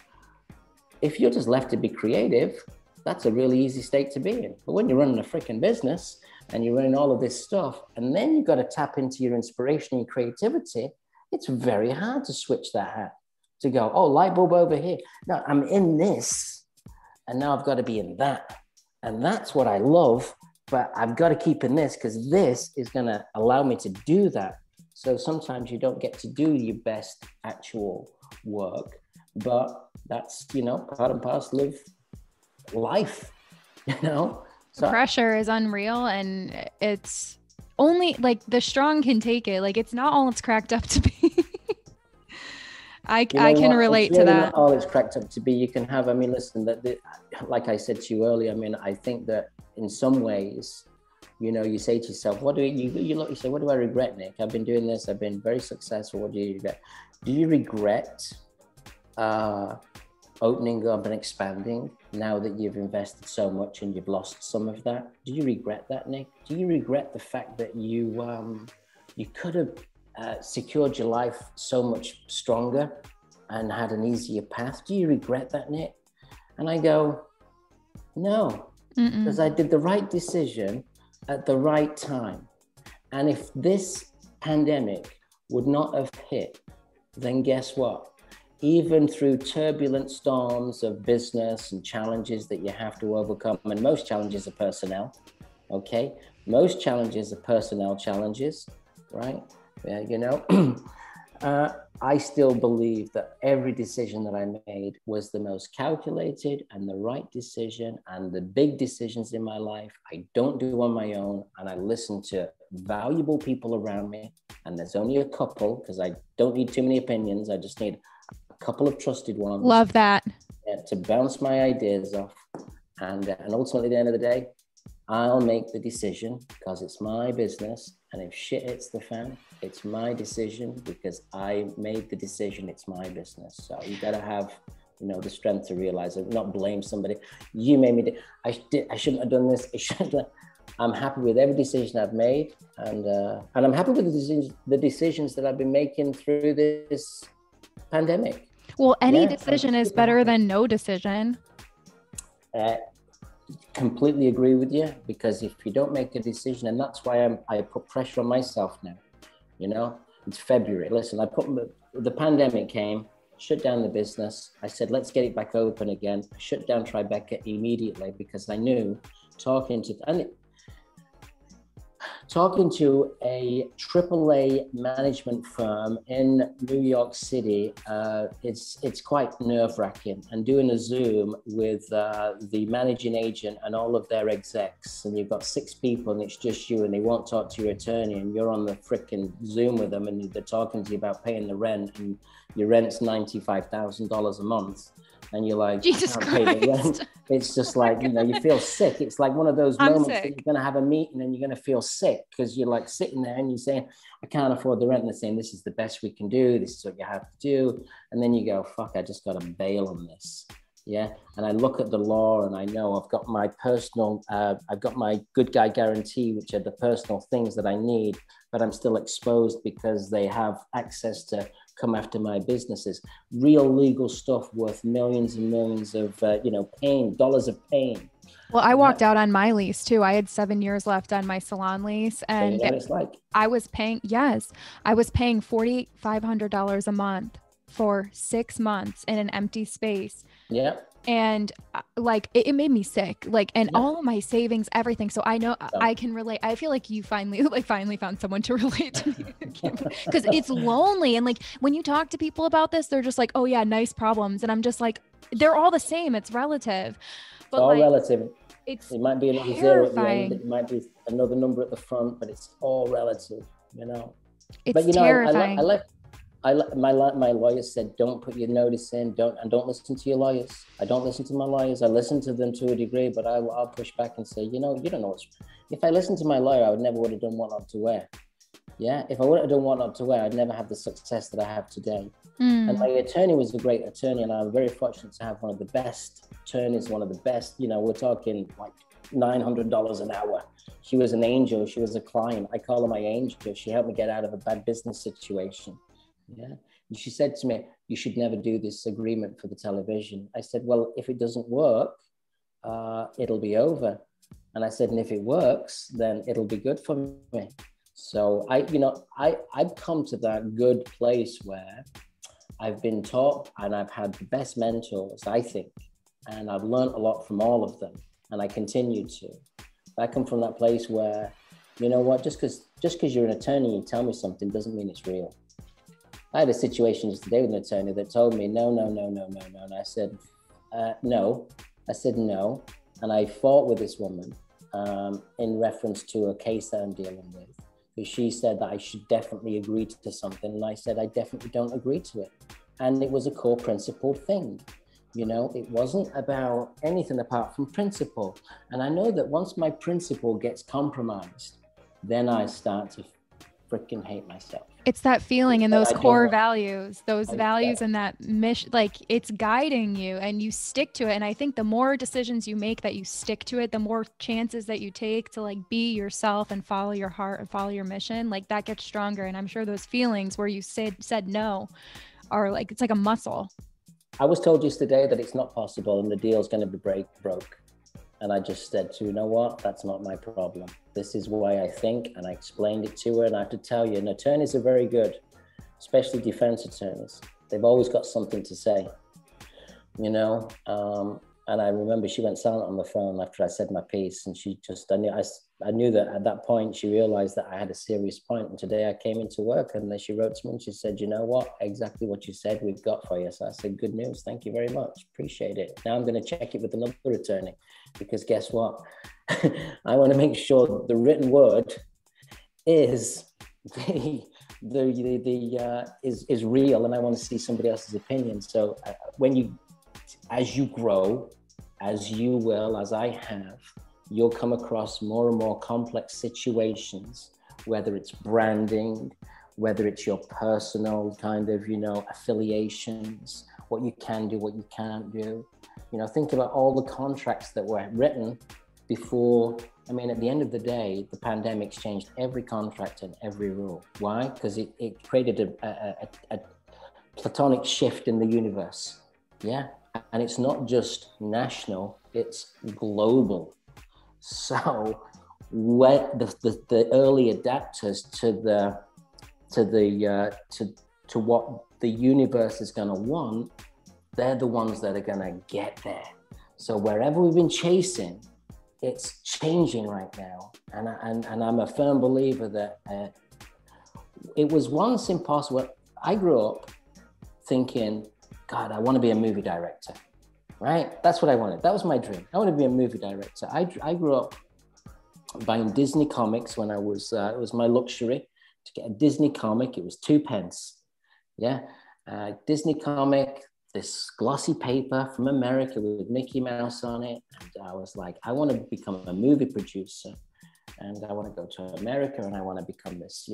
if you're just left to be creative, that's a really easy state to be in. But when you're running a freaking business and you're running all of this stuff, and then you've got to tap into your inspiration and creativity, it's very hard to switch that hat, to go, oh, light bulb over here. No, I'm in this. And now I've got to be in that. And that's what I love, but I've got to keep in this because this is going to allow me to do that. So sometimes you don't get to do your best actual work, but that's, part and parcel of life, So the pressure is unreal, and it's only like the strong can take it. Like it's not all it's cracked up to be. I can relate to that. Not all it's cracked up to be. You can have, listen, like I said to you earlier, I think that in some ways, you say to yourself, what do you say, what do I regret, Nick? I've been doing this. I've been very successful. What do you regret? Do you regret opening up and expanding now that you've invested so much and you've lost some of that? Do you regret that, Nick? Do you regret the fact that you could have secured your life so much stronger and had an easier path? Do you regret that, Nick? And I go, no, because I did the right decision at the right time. And if this pandemic would not have hit, then guess what? Even through turbulent storms of business and challenges that you have to overcome, and most challenges are personnel, okay? Most challenges are personnel challenges, right? I still believe that every decision that I made was the most calculated and the right decision, and the big decisions in my life I don't do on my own, and I listen to valuable people around me, and there's only a couple because I don't need too many opinions. I just need a couple of trusted ones. Love that. To bounce my ideas off, and ultimately at the end of the day, I'll make the decision because it's my business, and if shit hits the fan, it's my decision because I made the decision. It's my business. So you got to have, the strength to realize it, not blame somebody. You made me. I shouldn't have done this. I'm happy with every decision I've made, and I'm happy with the decisions that I've been making through this pandemic. Well, any decision is better than no decision. Completely agree with you, because if you don't make a decision, and that's why I put pressure on myself now. It's February. Listen, the pandemic came, shut down the business. I said, let's get it back open again. I shut down Tribeca immediately because I knew talking to a AAA management firm in New York City, it's quite nerve-wracking. And doing a Zoom with the managing agent and all of their execs, and you've got 6 people and it's just you, and they won't talk to your attorney, and you're on the frickin' Zoom with them, and they're talking to you about paying the rent, and your rent's $95,000 a month. And you're like, Jesus Christ. It's just like, you feel sick. It's like one of those moments that you're going to have a meeting and you're going to feel sick because you're like sitting there and you're saying, I can't afford the rent. And they're saying, this is the best we can do. This is what you have to do. And then you go, fuck, I just got to bail on this. Yeah. And I look at the law and I know I've got my I've got my good guy guarantee, which are the personal things that I need, but I'm still exposed because they have access to come after my businesses. Real legal stuff worth millions and millions of, dollars of pain. Well, I walked out on my lease too. I had 7 years left on my salon lease, and it's like I was paying $4,500 a month for 6 months in an empty space. Yeah. And it made me sick, all of my savings, everything. So I know I can relate. I feel like you finally found someone to relate to me, because it's lonely. And when you talk to people about this, they're just like, oh yeah, nice problems. And I'm just like, they're all the same. It's relative. But it's all relative. It might be another zero at the end. It might be another number at the front, but it's all relative, It's terrifying. My lawyer said, don't put your notice in, don't listen to your lawyers. I don't listen to my lawyers. I listen to them to a degree, but I'll push back and say, you don't know if I listened to my lawyer, I would have done what not to wear. Yeah. If I would have done what not to wear, I'd never have the success that I have today. And my attorney was a great attorney, and I'm very fortunate to have one of the best attorneys, one of the best, we're talking like $900 an hour. She was an angel. She was a client. I call her my angel. She helped me get out of a bad business situation. Yeah. And she said to me, you should never do this agreement for the television. I said, well, if it doesn't work, it'll be over. And I said, and if it works, then it'll be good for me. So I've come to that good place where I've been taught, and I've had the best mentors, I think, and I've learned a lot from all of them, and I continue to. I come from that place where, just because you're an attorney, you tell me something doesn't mean it's real. I had a situation just today with an attorney that told me, no. And I said, no. I said, no. And I fought with this woman in reference to a case that I'm dealing with. Because she said that I should definitely agree to something. And I said, I definitely don't agree to it. And it was a core principle thing. It wasn't about anything apart from principle. And I know that once my principle gets compromised, then I start to freaking hate myself. It's that feeling and those core values, and that mission, it's guiding you and you stick to it. And I think the more decisions you make that you stick to it, the more chances that you take to be yourself and follow your heart and follow your mission, that gets stronger. And I'm sure those feelings where you said no are it's like a muscle. I was told yesterday that it's not possible and the deal's going to be broke. And I just said to her, you know what? That's not my problem. This is why I think, and I explained it to her. And I have to tell you, and attorneys are very good, especially defense attorneys. They've always got something to say. And I remember she went silent on the phone after I said my piece, and she just, I knew that at that point she realized that I had a serious point. And today I came into work and then she wrote to me and she said, you know what, exactly what you said, we've got for you. So I said, good news. Thank you very much. Appreciate it. Now I'm going to check it with another attorney, because guess what? I want to make sure the written word is is real, and I want to see somebody else's opinion. So as you grow, as you will, as I have, you'll come across more and more complex situations, whether it's branding, whether it's your personal kind of, affiliations, what you can do, what you can't do. Think about all the contracts that were written before. I mean, at the end of the day, the pandemic's changed every contract and every rule. Why? Because it created a platonic shift in the universe. Yeah. And it's not just national, it's global. So what the early adapters to what the universe is going to want, they're the ones that are going to get there. So wherever we've been chasing, it's changing right now. And I'm a firm believer that it was once impossible. I grew up thinking, God, I want to be a movie director, right? That's what I wanted. That was my dream. I want to be a movie director. I grew up buying Disney comics when I was, it was my luxury to get a Disney comic. It was 2 pence. Yeah. Disney comic, this glossy paper from America with Mickey Mouse on it. And I was like, I want to become a movie producer, and I want to go to America, and I want to become this,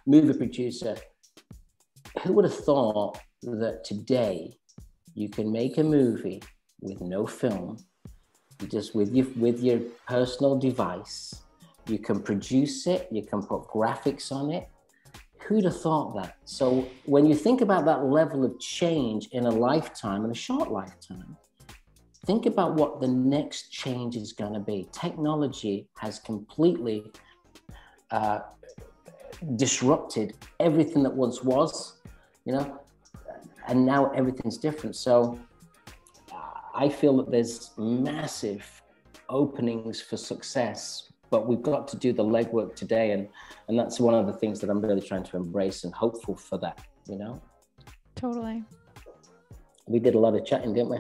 movie producer. Who would have thought that today you can make a movie with no film, just with your personal device, you can produce it, you can put graphics on it. Who'd have thought that? So when you think about that level of change in a lifetime, in a short lifetime, think about what the next change is going to be. Technology has completely disrupted everything that once was, and now everything's different. So I feel that there's massive openings for success, but we've got to do the legwork today. And that's one of the things that I'm really trying to embrace, and hopeful for that, Totally. We did a lot of chatting, didn't we?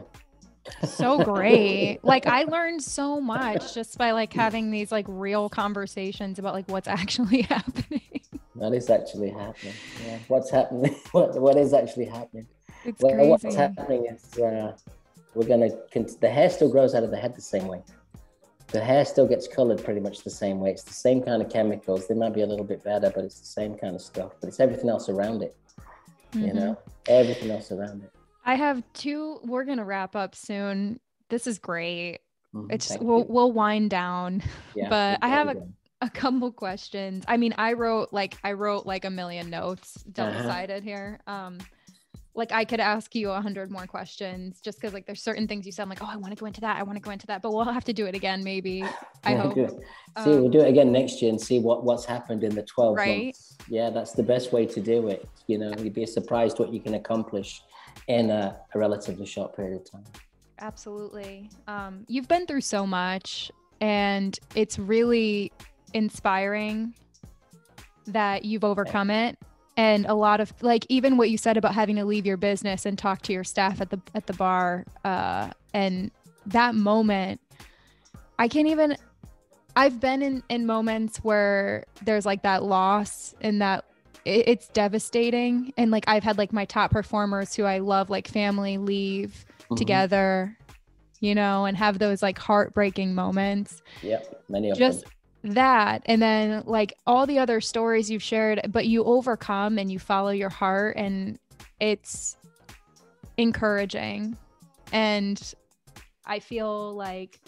So great. Like, I learned so much just by having these real conversations about what's actually happening. What is actually happening? Yeah. What's happening? What is actually happening? It's crazy. What's happening is the hair still grows out of the head the same way. The hair still gets colored pretty much the same way. It's the same kind of chemicals. They might be a little bit better, but it's the same kind of stuff. But it's everything else around it. Everything else around it. I have we're going to wrap up soon. This is great. It's we'll wind down, yeah, but I have a couple questions. I mean, I wrote a million notes double-sided here. I could ask you 100 more questions just because there's certain things you said, oh, I want to go into that. I want to go into that, but we'll have to do it again. Maybe. I hope. We'll do it again next year and see what's happened in the 12 right? months. Yeah. That's the best way to do it. You'd be surprised what you can accomplish in a relatively short period of time. Absolutely. You've been through so much, and it's really inspiring that you've overcome it. And a lot of even what you said about having to leave your business and talk to your staff at the bar, and that moment, I've been in moments where there's that loss, and that it's devastating. And I've had my top performers who I love, family leave together, and have those heartbreaking moments. Yeah, many of them. That, and then all the other stories you've shared, but you overcome and you follow your heart, and it's encouraging. And I feel like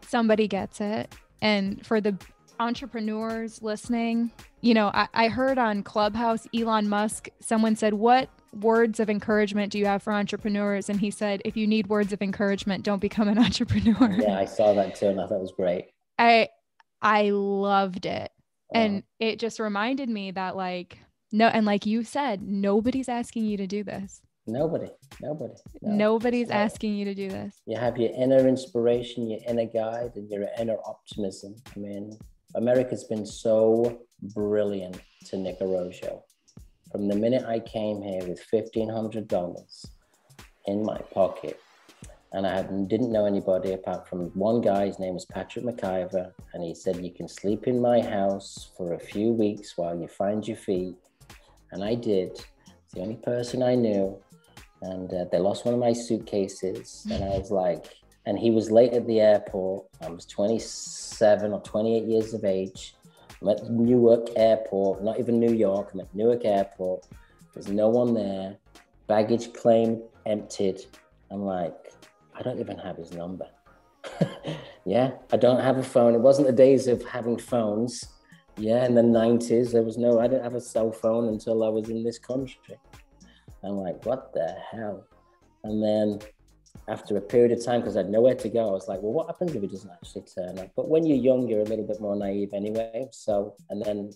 somebody gets it. And for the entrepreneurs listening, I heard on Clubhouse, Elon Musk, someone said, what words of encouragement do you have for entrepreneurs? And he said, if you need words of encouragement, don't become an entrepreneur. Yeah, I saw that too, and I thought it was great. I loved it. And it just reminded me that no, and you said, nobody's asking you to do this. Nobody, nobody. No. Nobody's So asking you to do this. you have your inner inspiration, your inner guide, and your inner optimism. I mean, America's been so brilliant to Nick Arrojo. From the minute I came here with $1,500 in my pocket, and didn't know anybody apart from one guy. His name was Patrick McIver, and he said, you can sleep in my house for a few weeks while you find your feet. And I did. It's the only person I knew. And they lost one of my suitcases, and I was like, and he was late at the airport. I was 27 or 28 years of age. I'm at Newark Airport, not even New York. I'm at Newark Airport. There's no one there. Baggage claim emptied. I'm like, I don't even have his number. Yeah, I don't have a phone. It wasn't the days of having phones. Yeah, in the 90s, I didn't have a cell phone until I was in this country. I'm like, what the hell? And then after a period of time, because I had nowhere to go, I was like, well, what happens if it doesn't actually turn up? But when you're young, you're a little bit more naive anyway. So, and then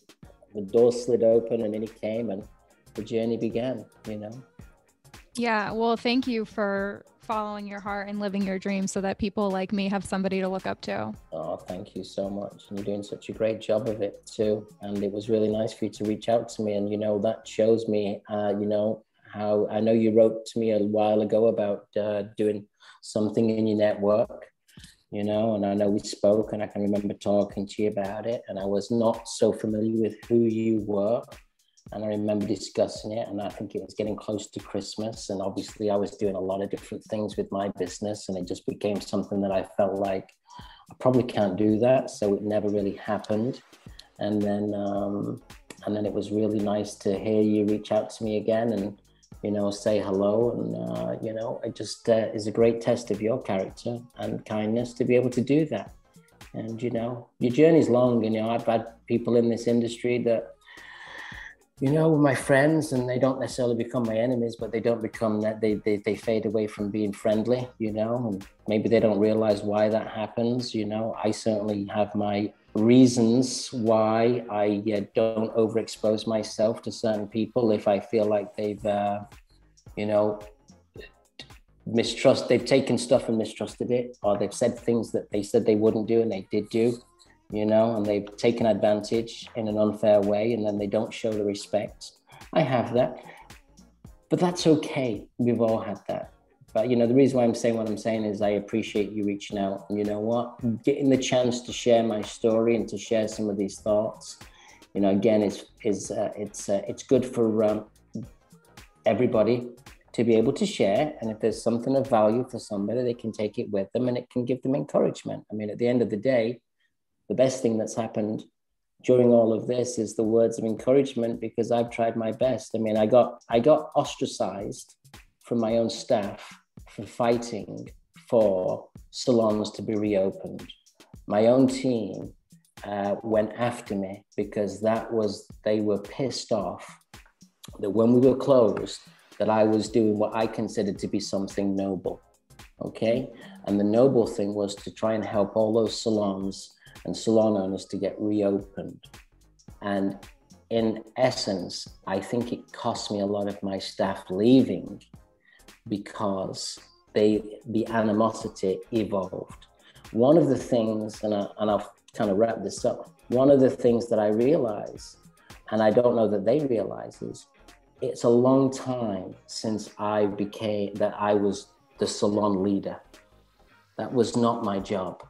the door slid open and in he came and the journey began, you know? Yeah. Well, thank you for following your heart and living your dreams so that people like me have somebody to look up to. Oh, thank you so much. And you're doing such a great job of it too. And it was really nice for you to reach out to me. And, you know, that shows me, how I know you wrote to me a while ago about doing something in your network, you know, and I know we spoke and I can remember talking to you about it. And I was not so familiar with who you were. And I remember discussing it, and I think it was getting close to Christmas. And obviously I was doing a lot of different things with my business, and it just became something that I felt like I probably can't do that. So it never really happened. And then it was really nice to hear you reach out to me again and, you know, say hello. And, you know, it just is a great test of your character and kindness to be able to do that. And, you know, your journey's long. You know, I've had people in this industry that, you know, my friends, and they don't necessarily become my enemies, but they don't become that, they fade away from being friendly, you know, and maybe they don't realize why that happens. You know, I certainly have my reasons why I don't overexpose myself to certain people if I feel like they've, you know, they've taken stuff and mistrusted it, or they've said things that they said they wouldn't do and they did do. You know, and they've taken advantage in an unfair way, and then they don't show the respect. I have that, but that's okay. We've all had that. But, you know, the reason why I'm saying what I'm saying is I appreciate you reaching out. And you know what? Getting the chance to share my story and to share some of these thoughts, you know, again, it's good for everybody to be able to share. And if there's something of value for somebody, they can take it with them and it can give them encouragement. I mean, at the end of the day, the best thing that's happened during all of this is the words of encouragement, because I've tried my best. I mean, I got ostracized from my own staff for fighting for salons to be reopened. My own team went after me because they were pissed off that when we were closed, that I was doing what I considered to be something noble, okay? And the noble thing was to try and help all those salons and salon owners to get reopened. And in essence, I think it cost me a lot of my staff leaving because the animosity evolved. One of the things, and I'll kind of wrap this up, one of the things that I realized, and I don't know that they realize, is it's a long time since I was the salon leader. That was not my job.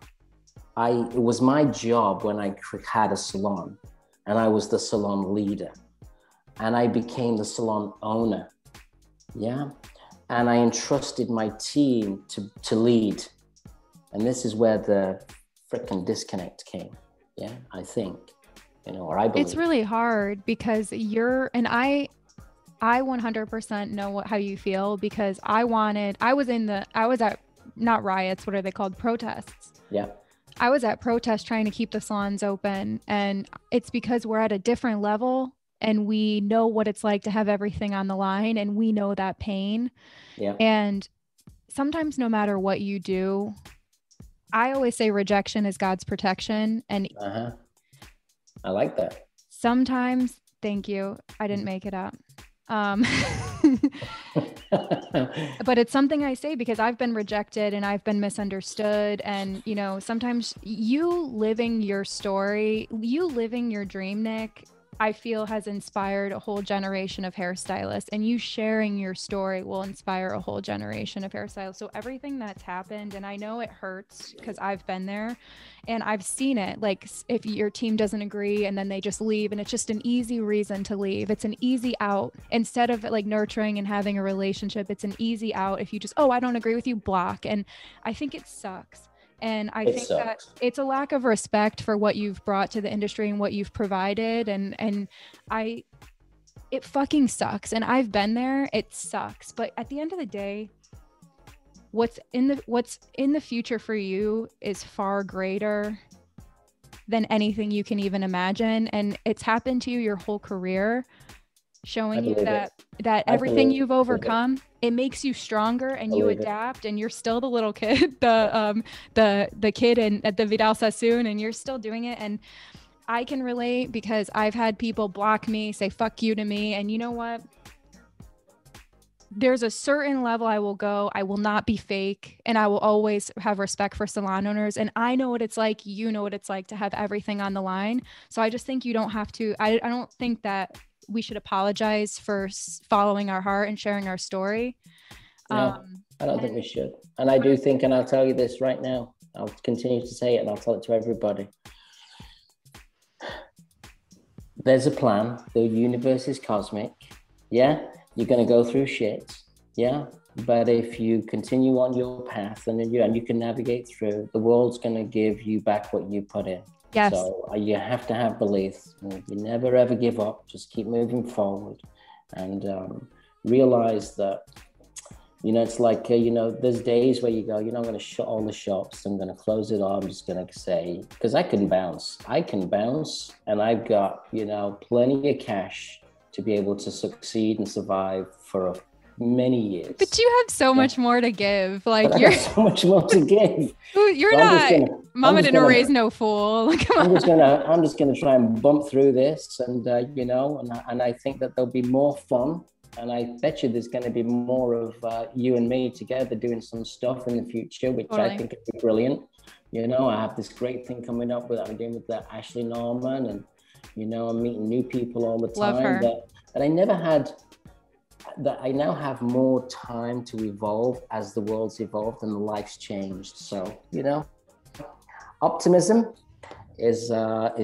It was my job when I had a salon, and I was the salon leader, and I became the salon owner, yeah? And I entrusted my team to lead. And this is where the frickin' disconnect came, yeah, I think, you know, or I believe. It's really hard because I 100% know how you feel, because I was at, not riots, what are they called? Protests. Yeah. I was at protests trying to keep the salons open, and it's because we're at a different level and we know what it's like to have everything on the line, and we know that pain. Yeah. And sometimes no matter what you do, I always say rejection is God's protection. And I like that. Sometimes, thank you. I didn't make it up. But it's something I say because I've been rejected and I've been misunderstood. And, you know, sometimes you living your story, you living your dream, Nick, I feel has inspired a whole generation of hairstylists, and you sharing your story will inspire a whole generation of hairstylists. So everything that's happened, and I know it hurts because I've been there and I've seen it. Like if your team doesn't agree and then they just leave, and it's just an easy reason to leave. It's an easy out instead of like nurturing and having a relationship. It's an easy out. If you just, oh, I don't agree with you, block. And I think it sucks. And I think that it's a lack of respect for what you've brought to the industry and what you've provided. And it fucking sucks. And I've been there. It sucks. But at the end of the day, what's in the future for you is far greater than anything you can even imagine. And it's happened to you your whole career, showing you that everything you've overcome, it makes you stronger, and you adapt, and you're still the little kid, the kid at the Vidal Sassoon, and you're still doing it. And I can relate because I've had people block me, say fuck you to me. And you know what? There's a certain level I will go. I will not be fake, and I will always have respect for salon owners. And I know what it's like. You know what it's like to have everything on the line. So I just think you don't have to, I don't think that we should apologize for following our heart and sharing our story. No, I don't think we should. And I do think, and I'll tell you this right now, I'll continue to say it and I'll tell it to everybody. There's a plan. The universe is cosmic. Yeah. You're going to go through shit. Yeah. But if you continue on your path and you can navigate through, the world's going to give you back what you put in. Yes. So you have to have belief. You never ever give up. Just keep moving forward, and realize that, you know, it's like, you know, there's days where you go, you know, I'm going to shut all the shops. I'm going to close it all. I'm just going to say, because I can bounce, and I've got, you know, plenty of cash to be able to succeed and survive for many years. But you have so much more to give. Like you're so much more to give. You're so not. Mama didn't raise no fool. I'm just gonna try and bump through this, and you know, and I think that there'll be more fun, and I bet you there's going to be more of you and me together doing some stuff in the future, which I think would be brilliant. You know, I have this great thing coming up with I'm doing with that Ashley Norman, and you know, I'm meeting new people all the time. Love her. that I never had. That I now have more time to evolve as the world's evolved and life's changed. So, you know, optimism is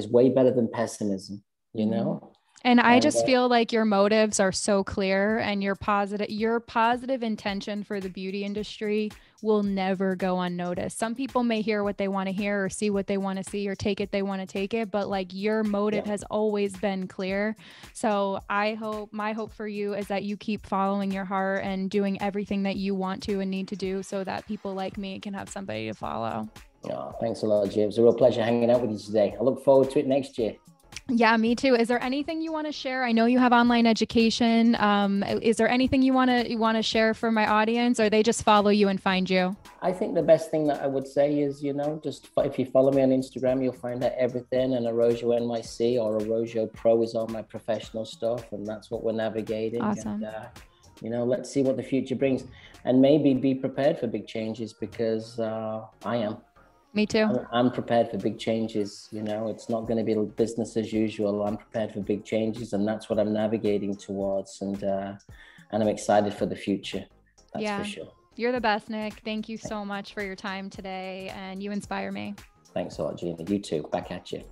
way better than pessimism, you know? And I just feel like your motives are so clear, and your positive intention for the beauty industry will never go unnoticed. Some people may hear what they want to hear or see what they want to see or take it they want to take it, but like your motive has always been clear. So my hope for you is that you keep following your heart and doing everything that you want to and need to do so that people like me can have somebody to follow. Oh, thanks a lot, Jim. It's a real pleasure hanging out with you today. I look forward to it next year. Yeah, me too. Is there anything you want to share? I know you have online education. Is there anything you want to share for my audience, or they just follow you and find you? I think the best thing that I would say is, you know, just if you follow me on Instagram, you'll find out everything. And Arrojo NYC or Arrojo Pro is all my professional stuff, and that's what we're navigating. Awesome. And, you know, let's see what the future brings, and maybe be prepared for big changes, because I am. Me too. I'm prepared for big changes. You know, it's not going to be business as usual. I'm prepared for big changes, and that's what I'm navigating towards. And I'm excited for the future. That's for sure. You're the best, Nick. Thank you so much for your time today, and you inspire me. Thanks a lot, Gina. You too. Back at you.